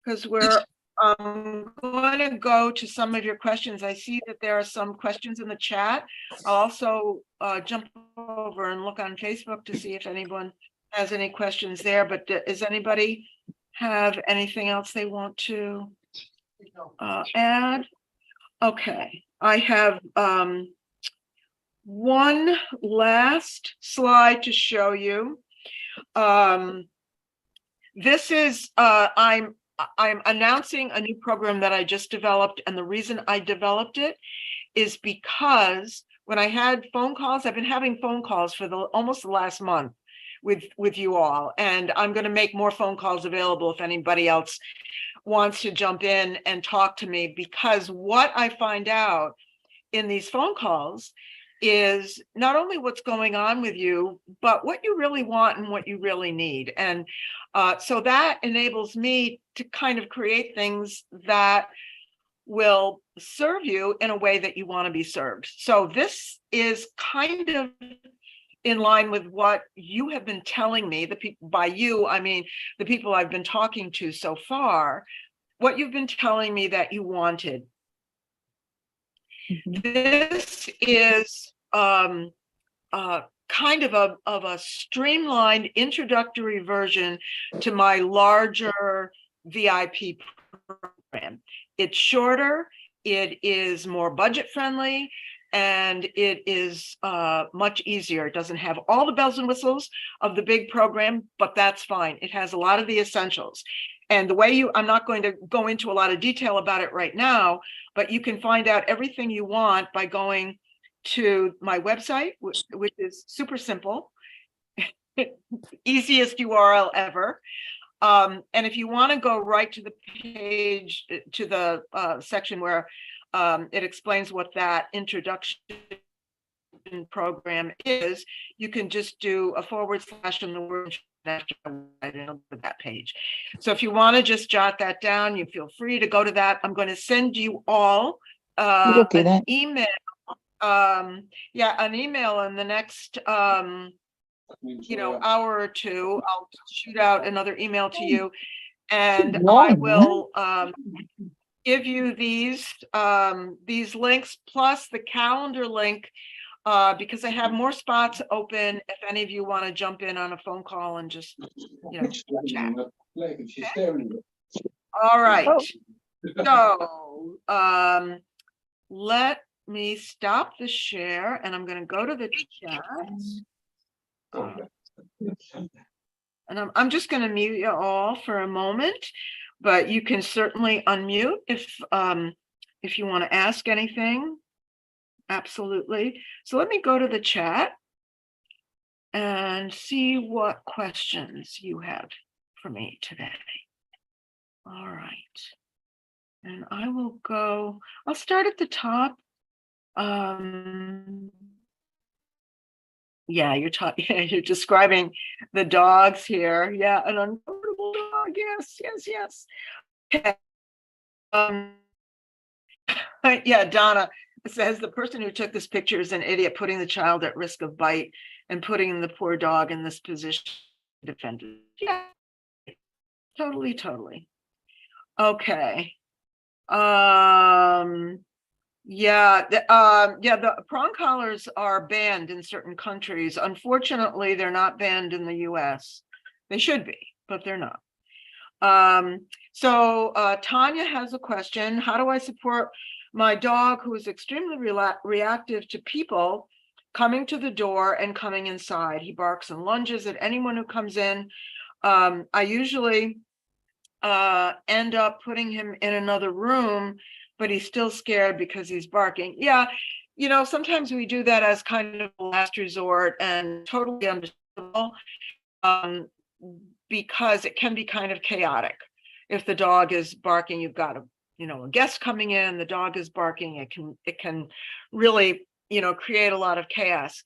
Because we're going to go to some of your questions. I see that there are some questions in the chat. I'll also jump over and look on Facebook to see if anyone has any questions there, but does anybody have anything else they want to add? Okay, I have one last slide to show you. This is I'm announcing a new program that I just developed, and the reason I developed it is because when I had phone calls, I've been having phone calls for almost the last month with you all, and I'm going to make more phone calls available if anybody else wants to jump in and talk to me, because what I find out in these phone calls is not only what's going on with you, but what you really want and what you really need. And so that enables me to kind of create things that will serve you in a way that you want to be served. So this is kind of in line with what you have been telling me. By you, I mean the people I've been talking to so far, what you've been telling me that you wanted. Mhm. This is kind of a streamlined introductory version to my larger VIP program. It's shorter, it is more budget friendly, and it is much easier. It doesn't have all the bells and whistles of the big program, but that's fine. It has a lot of the essentials. And the way I'm not going to go into a lot of detail about it right now, but you can find out everything you want by going to my website, which is super simple, easiest URL ever. And if you want to go right to the page, to the section where it explains what that introduction program is, you can just do a / and the word after that page. So if you want to just jot that down, you feel free to go to that. I'm going to send you all Look at an that. email. An email in the next hour or two. I'll shoot out another email to you, and I Long, will give you these links plus the calendar link, because I have more spots open if any of you want to jump in on a phone call and just chat. Okay. All right. So let me stop the share, and I'm going to go to the chat. And I'm just going to mute you all for a moment, but you can certainly unmute if you want to ask anything. Absolutely. So let me go to the chat and see what questions you have for me today. All right. And I will go, I'll start at the top. Yeah, you're describing the dogs here. Yeah, an uncomfortable dog. Yes. Okay. Yeah, Donna says the person who took this picture is an idiot, putting the child at risk of bite and putting the poor dog in this position to defend it. Yeah, totally. Okay. The prong collars are banned in certain countries. Unfortunately, they're not banned in the US. They should be, but they're not. Tanya has a question. How do I support my dog who is extremely reactive to people coming to the door and coming inside? He barks and lunges at anyone who comes in. I usually end up putting him in another room, but he's still scared because he's barking. Yeah, sometimes we do that as kind of a last resort, and totally understandable, because it can be kind of chaotic. If the dog is barking, you've got a guest coming in, the dog is barking, it can really, create a lot of chaos.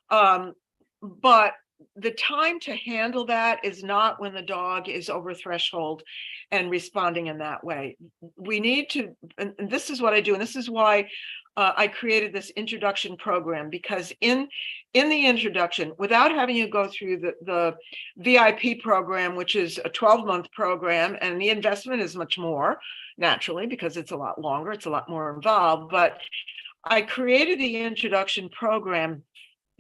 But the time to handle that is not when the dog is over threshold and responding in that way. We need to, and this is what I do, and this is why I created this introduction program, because in the introduction, without having you go through the VIP program, which is a 12-month program, and the investment is much more, naturally, because it's a lot longer, it's a lot more involved, but I created the introduction program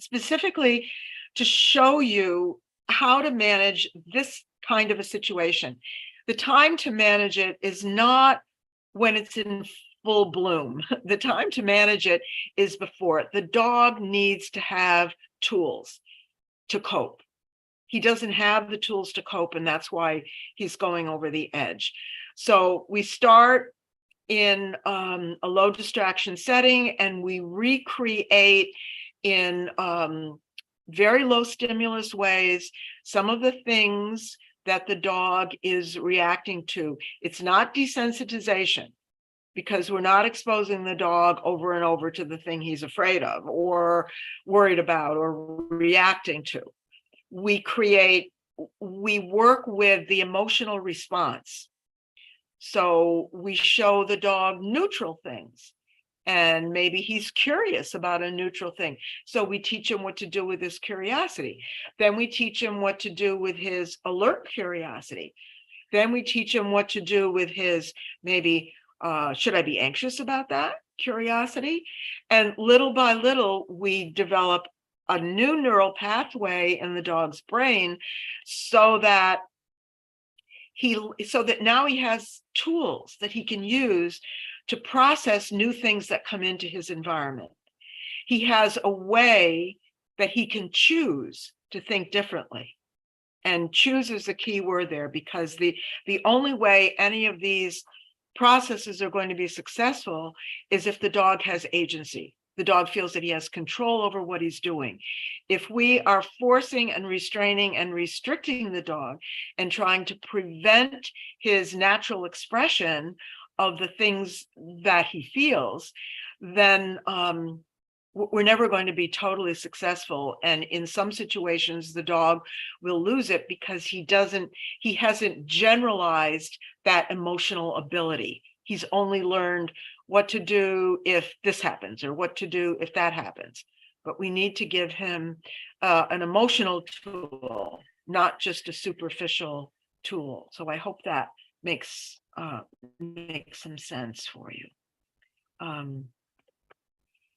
specifically to show you how to manage this kind of a situation. The time to manage it is not when it's in full bloom. The time to manage it is before it. The dog needs to have tools to cope. He doesn't have the tools to cope, and that's why he's going over the edge. So we start in a low distraction setting, and we recreate in very low stimulus ways some of the things that the dog is reacting to. It's not desensitization, because we're not exposing the dog over and over to the thing he's afraid of or worried about or reacting to. We work with the emotional response. So we show the dog neutral things, and maybe he's curious about a neutral thing. So we teach him what to do with his curiosity. Then we teach him what to do with his alert curiosity. Then we teach him what to do with his maybe, should I be anxious about that curiosity? And little by little, we develop a new neural pathway in the dog's brain so that now he has tools that he can use to process new things that come into his environment. He has a way that he can choose to think differently. And choose is the key word there, because the only way any of these processes are going to be successful is if the dog has agency. The dog feels that he has control over what he's doing. If we are forcing and restraining and restricting the dog and trying to prevent his natural expression of the things that he feels, then we're never going to be totally successful. And in some situations, the dog will lose it because he hasn't generalized that emotional ability. He's only learned what to do if this happens or what to do if that happens. But we need to give him an emotional tool, not just a superficial tool. So I hope that makes some sense for you.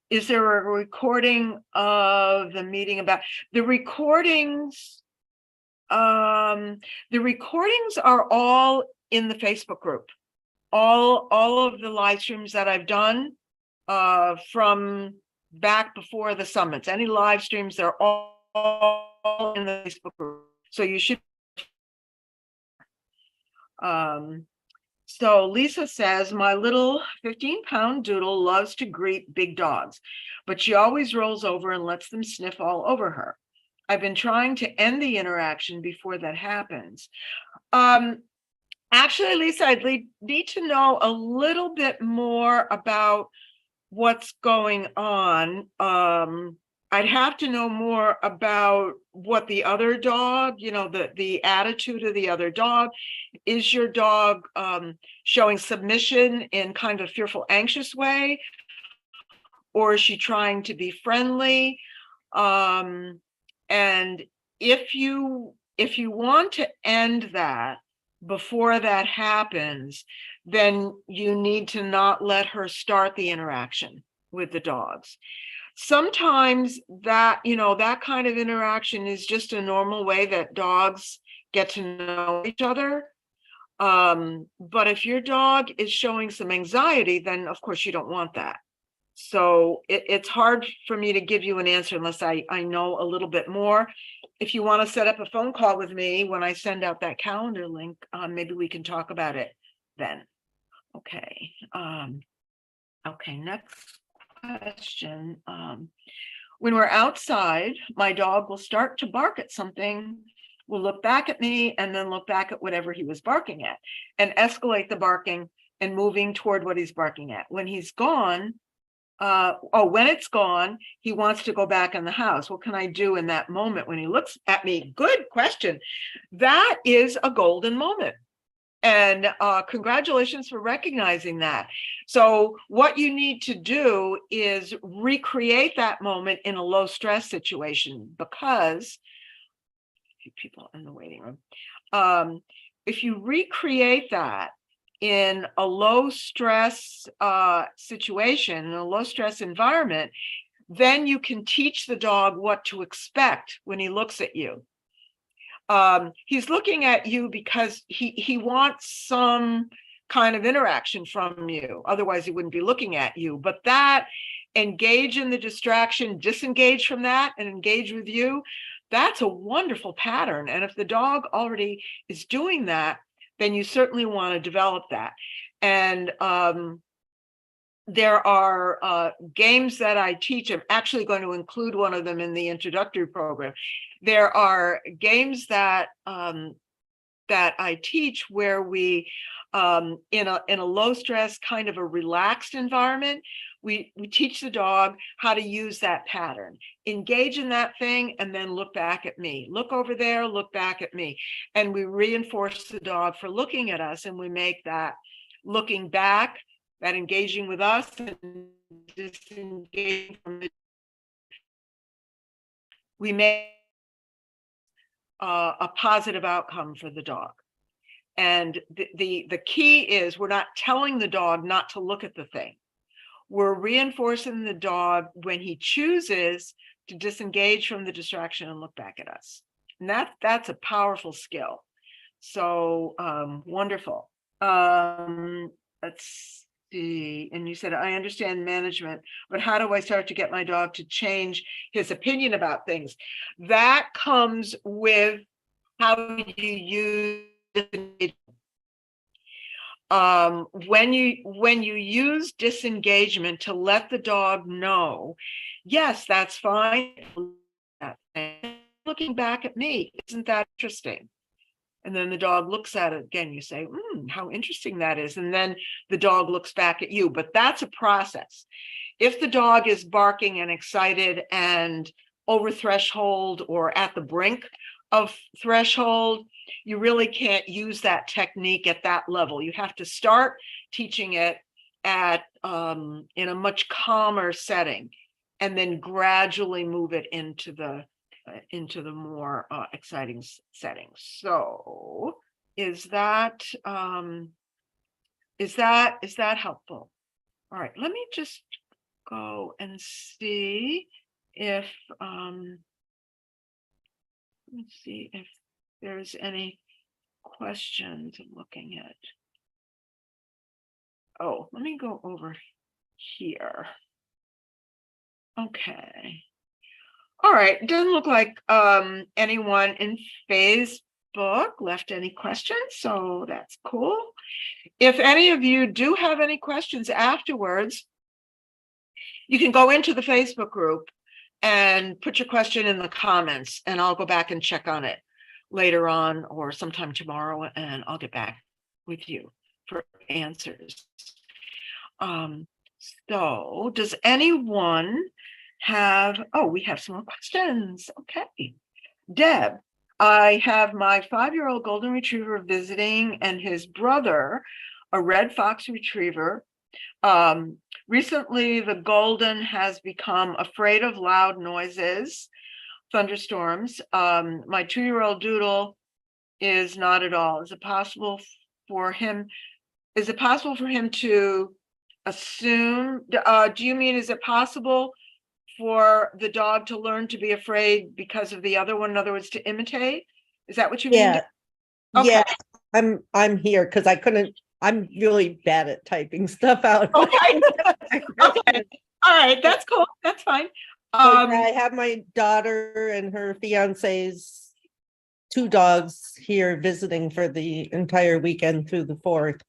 Is there a recording of the meeting about the recordings? The recordings are all in the Facebook group. All of the live streams that I've done from back before the summits, any live streams, they're all in the Facebook group. So you should. So Lisa says, my little 15-pound doodle loves to greet big dogs, but she always rolls over and lets them sniff all over her. I've been trying to end the interaction before that happens. Actually, Lisa, I'd need to know a little bit more about what's going on. I'd have to know more about what the other dog, the attitude of the other dog. Is your dog showing submission in kind of a fearful, anxious way? Or is she trying to be friendly? And if you want to end that before that happens, then you need to not let her start the interaction with the dogs. Sometimes that kind of interaction is just a normal way that dogs get to know each other. But if your dog is showing some anxiety, then of course you don't want that. So it's hard for me to give you an answer unless I know a little bit more. If you want to set up a phone call with me when I send out that calendar link, maybe we can talk about it then. Okay. Okay, next question. When we're outside, my dog will start to bark at something, will look back at me, and then look back at whatever he was barking at, and escalate the barking and moving toward what he's barking at. When he's gone, when it's gone, he wants to go back in the house. What can I do in that moment when he looks at me? Good question. That is a golden moment. And congratulations for recognizing that. So what you need to do is recreate that moment in a low stress situation, because people in the waiting room. If you recreate that in a low stress situation, in a low stress environment, then you can teach the dog what to expect when he looks at you. He's looking at you because he wants some kind of interaction from you. Otherwise, he wouldn't be looking at you. But that, engage in the distraction, disengage from that, and engage with you, that's a wonderful pattern. And if the dog already is doing that, then you certainly want to develop that. And there are games that I teach. I'm actually going to include one of them in the introductory program. There are games that that I teach where we, in a low stress, kind of a relaxed environment, we teach the dog how to use that pattern, engage in that thing, and then look back at me. Look over there, look back at me. And we reinforce the dog for looking at us, and we make that looking back, that engaging with us, and disengaging from the, we make a positive outcome for the dog. And the key is, we're not telling the dog not to look at the thing. We're reinforcing the dog when he chooses to disengage from the distraction and look back at us. And that's a powerful skill. So wonderful. Let's see. And you said, I understand management, but how do I start to get my dog to change his opinion about things? That comes with how you use disengagement. When you use disengagement to let the dog know, yes, that's fine. Looking back at me, isn't that interesting? And then the dog looks at it again. You say, how interesting that is. And then the dog looks back at you. But that's a process. If the dog is barking and excited and over threshold or at the brink of threshold, you really can't use that technique at that level. You have to start teaching it at in a much calmer setting, and then gradually move it into the more exciting settings. So is that helpful? All right, let me just go and see if let's see if there's any questions I'm looking at. Oh, let me go over here. Okay. All right, it doesn't look like anyone in Facebook left any questions, so that's cool. If any of you do have any questions afterwards, you can go into the Facebook group and put your question in the comments, and I'll go back and check on it later on or sometime tomorrow, and I'll get back with you for answers. So does anyone have, we have some more questions. Okay. Deb, I have my 5-year-old golden retriever visiting and his brother, a red fox retriever. Recently, the golden has become afraid of loud noises, thunderstorms. My 2-year-old doodle is not at all. Is it possible for him to assume, do you mean, is it possible for the dog to learn to be afraid because of the other one? In other words, to imitate? Is that what you mean? Yeah. Okay. Yeah. I'm here because I couldn't, I'm really bad at typing stuff out. Okay. Okay. All right, that's cool. That's fine. So, yeah, I have my daughter and her fiance's two dogs here visiting for the entire weekend through the 4th.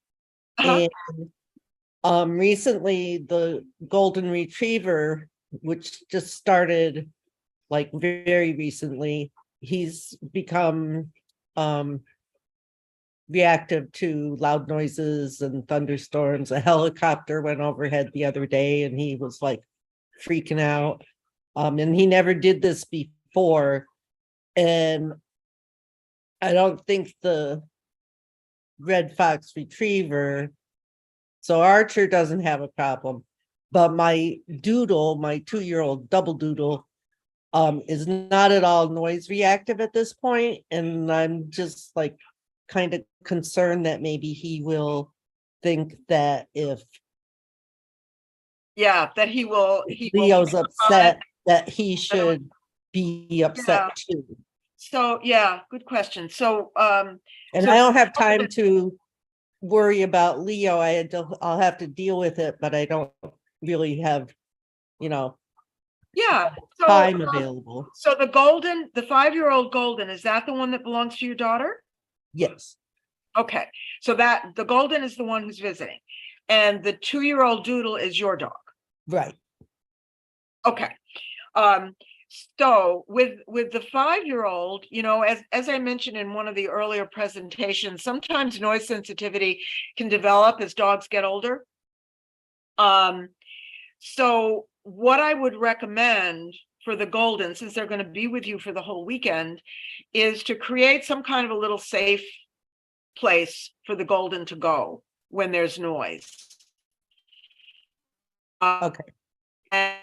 Uh-huh. And recently the golden retriever, which just started like very recently, he's become reactive to loud noises and thunderstorms. A helicopter went overhead the other day and he was like freaking out. And he never did this before. And I don't think the red fox retriever, so Archer doesn't have a problem, but my doodle, my 2-year-old double doodle, is not at all noise reactive at this point, and I'm just like kind of concerned that maybe he will think that if Yeah, that he will Leo's pick up on it. upset, that he should be upset too. So, yeah, good question. So, And So- I don't have time to worry about Leo. I'll have to deal with it, but I don't really have, yeah. So, time available. So the 5-year-old golden, is that the one that belongs to your daughter? Yes, Okay, so that the golden is the one who's visiting, and the 2-year-old doodle is your dog. right. Okay. So with the 5-year-old, as I mentioned in one of the earlier presentations, sometimes noise sensitivity can develop as dogs get older. So what I would recommend for the golden, since they're going to be with you for the whole weekend, is to create some kind of a little safe place for the golden to go when there's noise. Okay. And,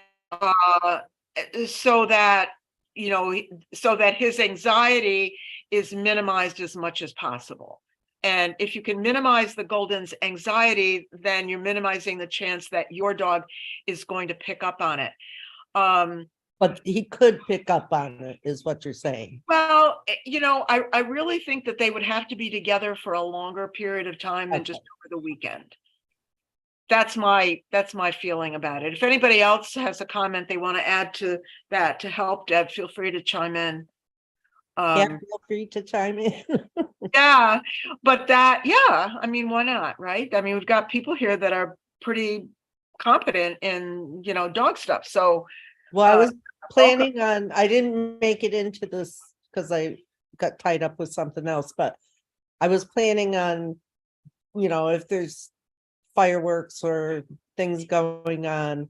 so that his anxiety is minimized as much as possible. And if you can minimize the golden's anxiety, then you're minimizing the chance that your dog is going to pick up on it. But he could pick up on it, is what you're saying. Well, I really think that they would have to be together for a longer period of time than just over the weekend. That's my feeling about it. If anybody else has a comment they want to add to that to help, Deb, feel free to chime in. Yeah, feel free to chime in. Yeah, but I mean, why not, right? I mean, we've got people here that are pretty competent in, dog stuff. So, Well, I was planning on, I didn't make it into this because I got tied up with something else, but I was planning on, if there's fireworks or things going on,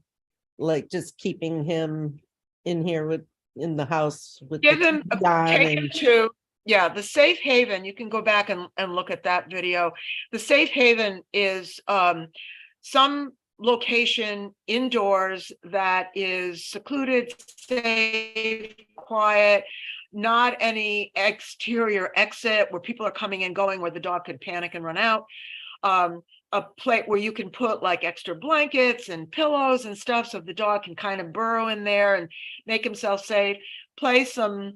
like just keeping him in here in the house with give the him TV on take him and- to the safe haven. You can go back and look at that video. The safe haven is some location indoors that is secluded, safe, quiet, not any exterior exit where people are coming and going where the dog could panic and run out. A place where you can put like extra blankets and pillows and stuff so the dog can kind of burrow in there and make himself safe. Play some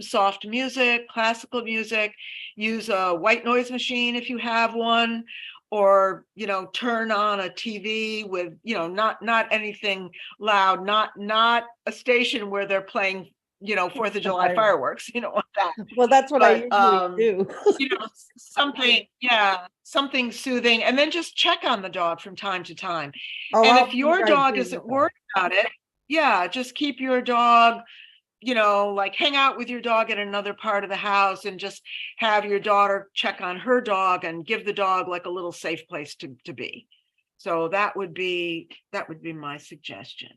soft music, classical music, use a white noise machine if you have one, or, turn on a TV with, not anything loud, not a station where they're playing, 4th of July fireworks, want that. Well, that's what I But, usually do. something soothing, and then just check on the dog from time to time. Oh, And I'll if be your right dog there isn't with worried about it, just keep your dog, like hang out with your dog in another part of the house and just have your daughter check on her dog and give the dog like a little safe place to be. So that would be my suggestion.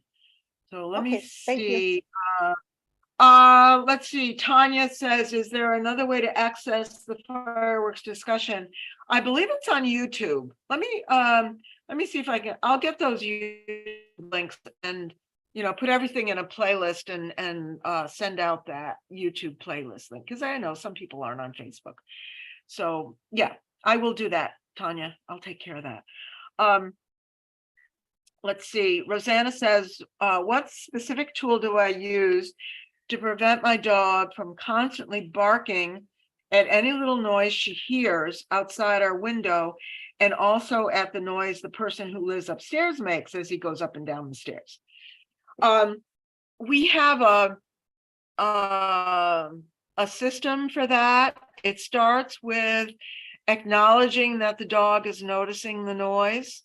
So let me Okay, thank you. see. Let's see. Tanya says, is there another way to access the fireworks discussion? I believe it's on YouTube. Let me see if I can. I'll get those YouTube links and put everything in a playlist and send out that YouTube playlist link, because I know some people aren't on Facebook. So yeah, I will do that, Tanya. I'll take care of that. Let's see. Rosanna says, what specific tool do I use to prevent my dog from constantly barking at any little noise she hears outside our window, and also at the noise the person who lives upstairs makes as he goes up and down the stairs. We have a system for that. It starts with acknowledging that the dog is noticing the noise,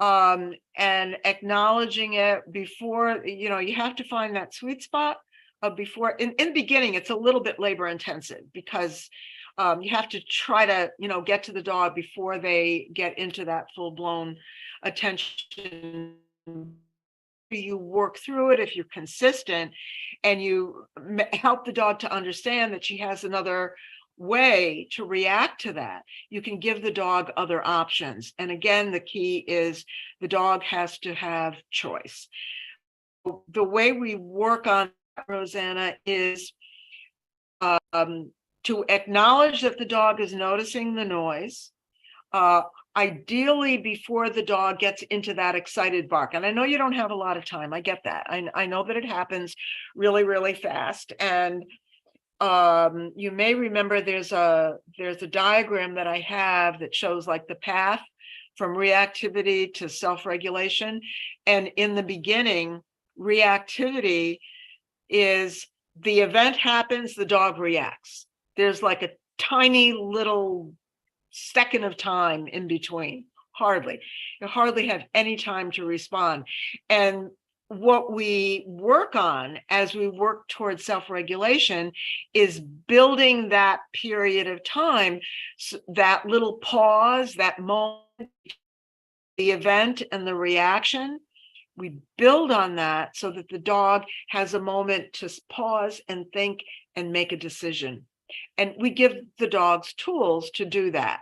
and acknowledging it before, you have to find that sweet spot of before. In the beginning, it's a little bit labor intensive because you have to try to, get to the dog before they get into that full-blown attention. You work through it, if you're consistent and you help the dog to understand that she has another way to react to that, you can give the dog other options. And again, the key is the dog has to have choice. The way we work on that, Rosanna, is to acknowledge that the dog is noticing the noise, ideally before the dog gets into that excited bark. And I know you don't have a lot of time. I get that. I know that it happens really, really fast. And you may remember there's a diagram that I have that shows like the path from reactivity to self-regulation. And in the beginning, reactivity is the event happens, the dog reacts. There's like a tiny little second of time in between. You hardly have any time to respond. And what we work on as we work towards self-regulation is building that period of time, so that little pause, that moment, the event and the reaction. We build on that so that the dog has a moment to pause and think and make a decision. And we give the dogs tools to do that.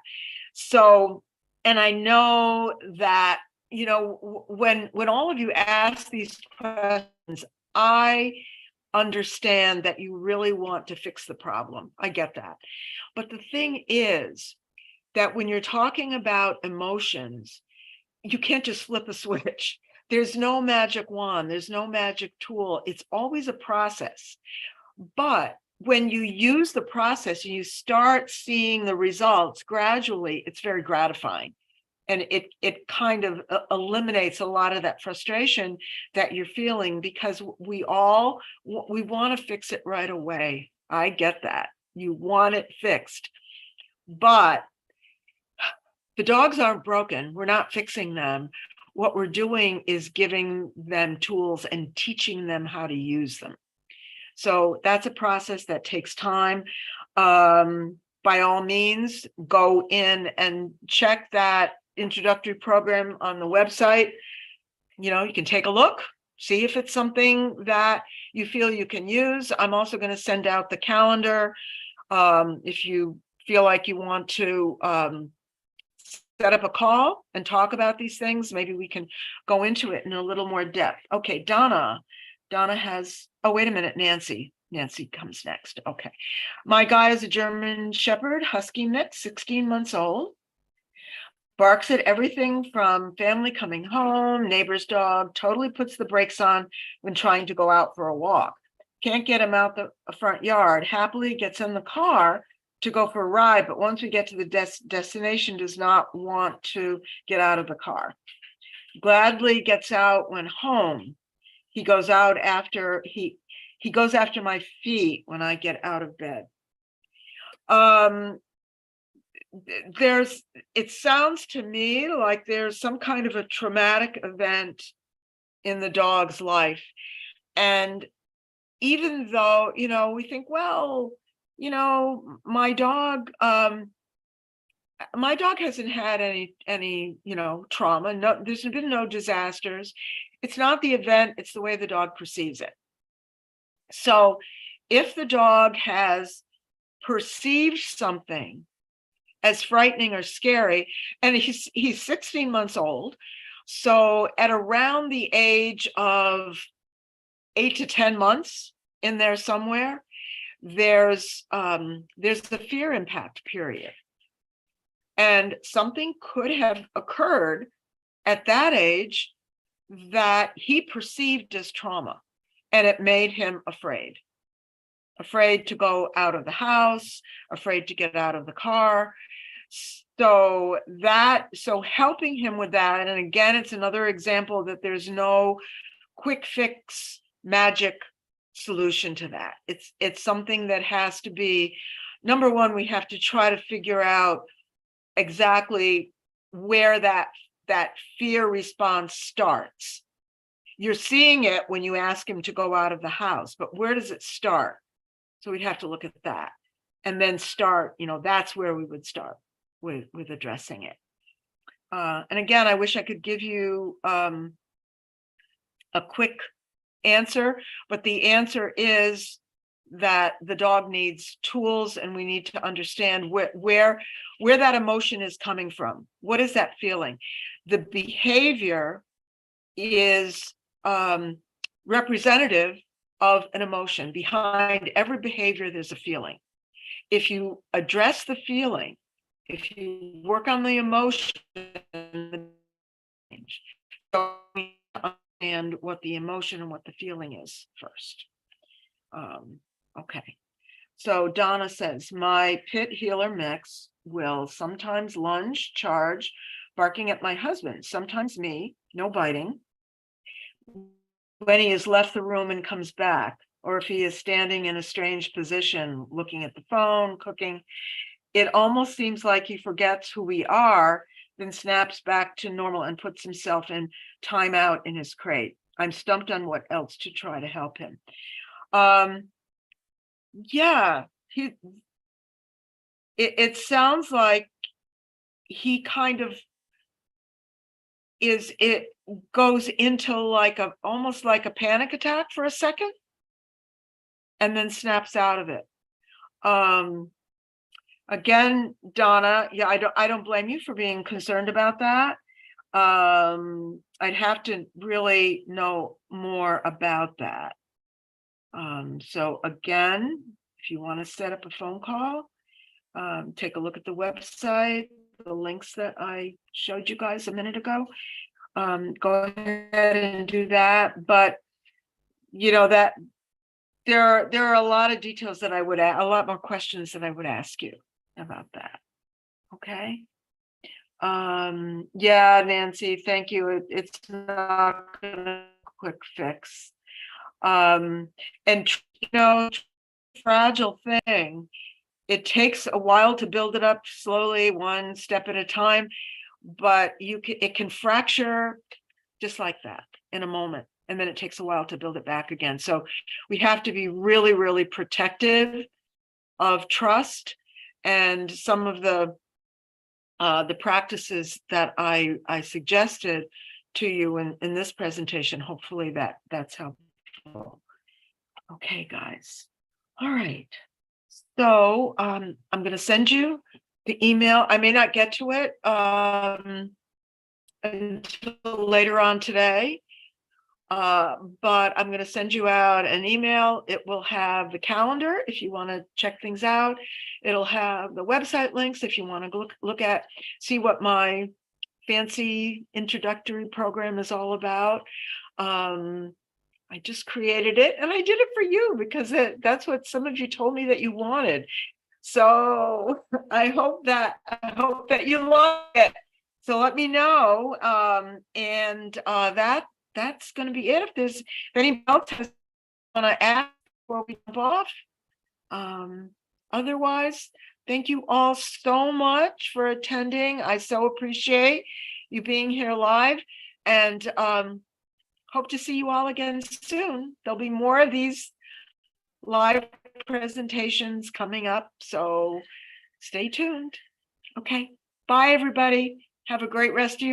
So, and I know that, when all of you ask these questions, I understand that you really want to fix the problem. I get that. But the thing is that when you're talking about emotions, you can't just flip a switch. There's no magic wand. There's no magic tool. It's always a process. But when you use the process and you start seeing the results gradually, it's very gratifying. And it kind of eliminates a lot of that frustration that you're feeling, because we want to fix it right away. I get that. You want it fixed. But the dogs aren't broken. We're not fixing them. What we're doing is giving them tools and teaching them how to use them. So that's a process that takes time. By all means, go in and check that introductory program on the website. You can take a look, see if it's something that you feel you can use. I'm also going to send out the calendar. If you feel like you want to set up a call and talk about these things, maybe we can go into it in a little more depth. Okay, Donna has, oh, wait a minute, Nancy comes next. Okay. My guy is a German Shepherd, Husky mix, 16 months old. Barks at everything from family coming home, neighbor's dog, totally puts the brakes on when trying to go out for a walk. Can't get him out the front yard. Happily gets in the car to go for a ride, but once we get to the destination, does not want to get out of the car. Gladly gets out when home. He goes out after he goes after my feet when I get out of bed. It sounds to me like there's some kind of a traumatic event in the dog's life. And even though, we think, well, my dog hasn't had any trauma. No, there's been no disasters. It's not the event, it's the way the dog perceives it. So if the dog has perceived something as frightening or scary, and he's 16 months old, so at around the age of 8 to 10 months in there somewhere, there's the fear impact period. And something could have occurred at that age that he perceived as trauma, and it made him afraid. afraid to go out of the house, afraid to get out of the car. So helping him with that, and again, it's another example that there's no quick fix magic solution to that. It's something that has to be, number one, we have to try to figure out exactly where that fear response starts. You're seeing it when you ask him to go out of the house, but where does it start? So we'd have to look at that and then start, that's where we would start with addressing it. And again, I wish I could give you a quick answer, but the answer is that the dog needs tools, and we need to understand where that emotion is coming from. What is that feeling? The behavior is representative of an emotion. Behind every behavior, there's a feeling. If you address the feeling, if you work on the emotion, and what the emotion and what the feeling is first. Okay. So Donna says, my pit healer mix will sometimes lunge, charge, barking at my husband, sometimes me, no biting. When he has left the room and comes back, or if he is standing in a strange position, looking at the phone, cooking, it almost seems like he forgets who we are, then snaps back to normal and puts himself in timeout in his crate. I'm stumped on what else to try to help him. Yeah, it sounds like he kind of it goes into almost like a panic attack for a second and then snaps out of it. Again, Donna, yeah, I don't blame you for being concerned about that. I'd have to really know more about that. So again, if you want to set up a phone call, take a look at the website, the links that I showed you guys a minute ago. Go ahead and do that. But that there are a lot of details that I would add, a lot more questions that I would ask you about that. Okay. Yeah, Nancy, thank you. It's not gonna quick fix. And fragile thing. It takes a while to build it up slowly, one step at a time, but it can fracture just like that in a moment. And then it takes a while to build it back again. So we have to be really, really protective of trust, and some of the practices that I suggested to you in this presentation, hopefully that's helpful. Okay, guys. All right. So I'm going to send you the email. I may not get to it until later on today, but I'm going to send you out an email. It will have the calendar if you want to check things out. It'll have the website links if you want to see what my fancy introductory program is all about. I just created it, and I did it for you because that's what some of you told me that you wanted. So I hope that you like it. So let me know. And that's going to be it. If anybody else want to ask before we jump off. Otherwise, thank you all so much for attending. I so appreciate you being here live, and hope to see you all again soon. There'll be more of these live presentations coming up, so stay tuned. Okay, bye everybody. Have a great rest of your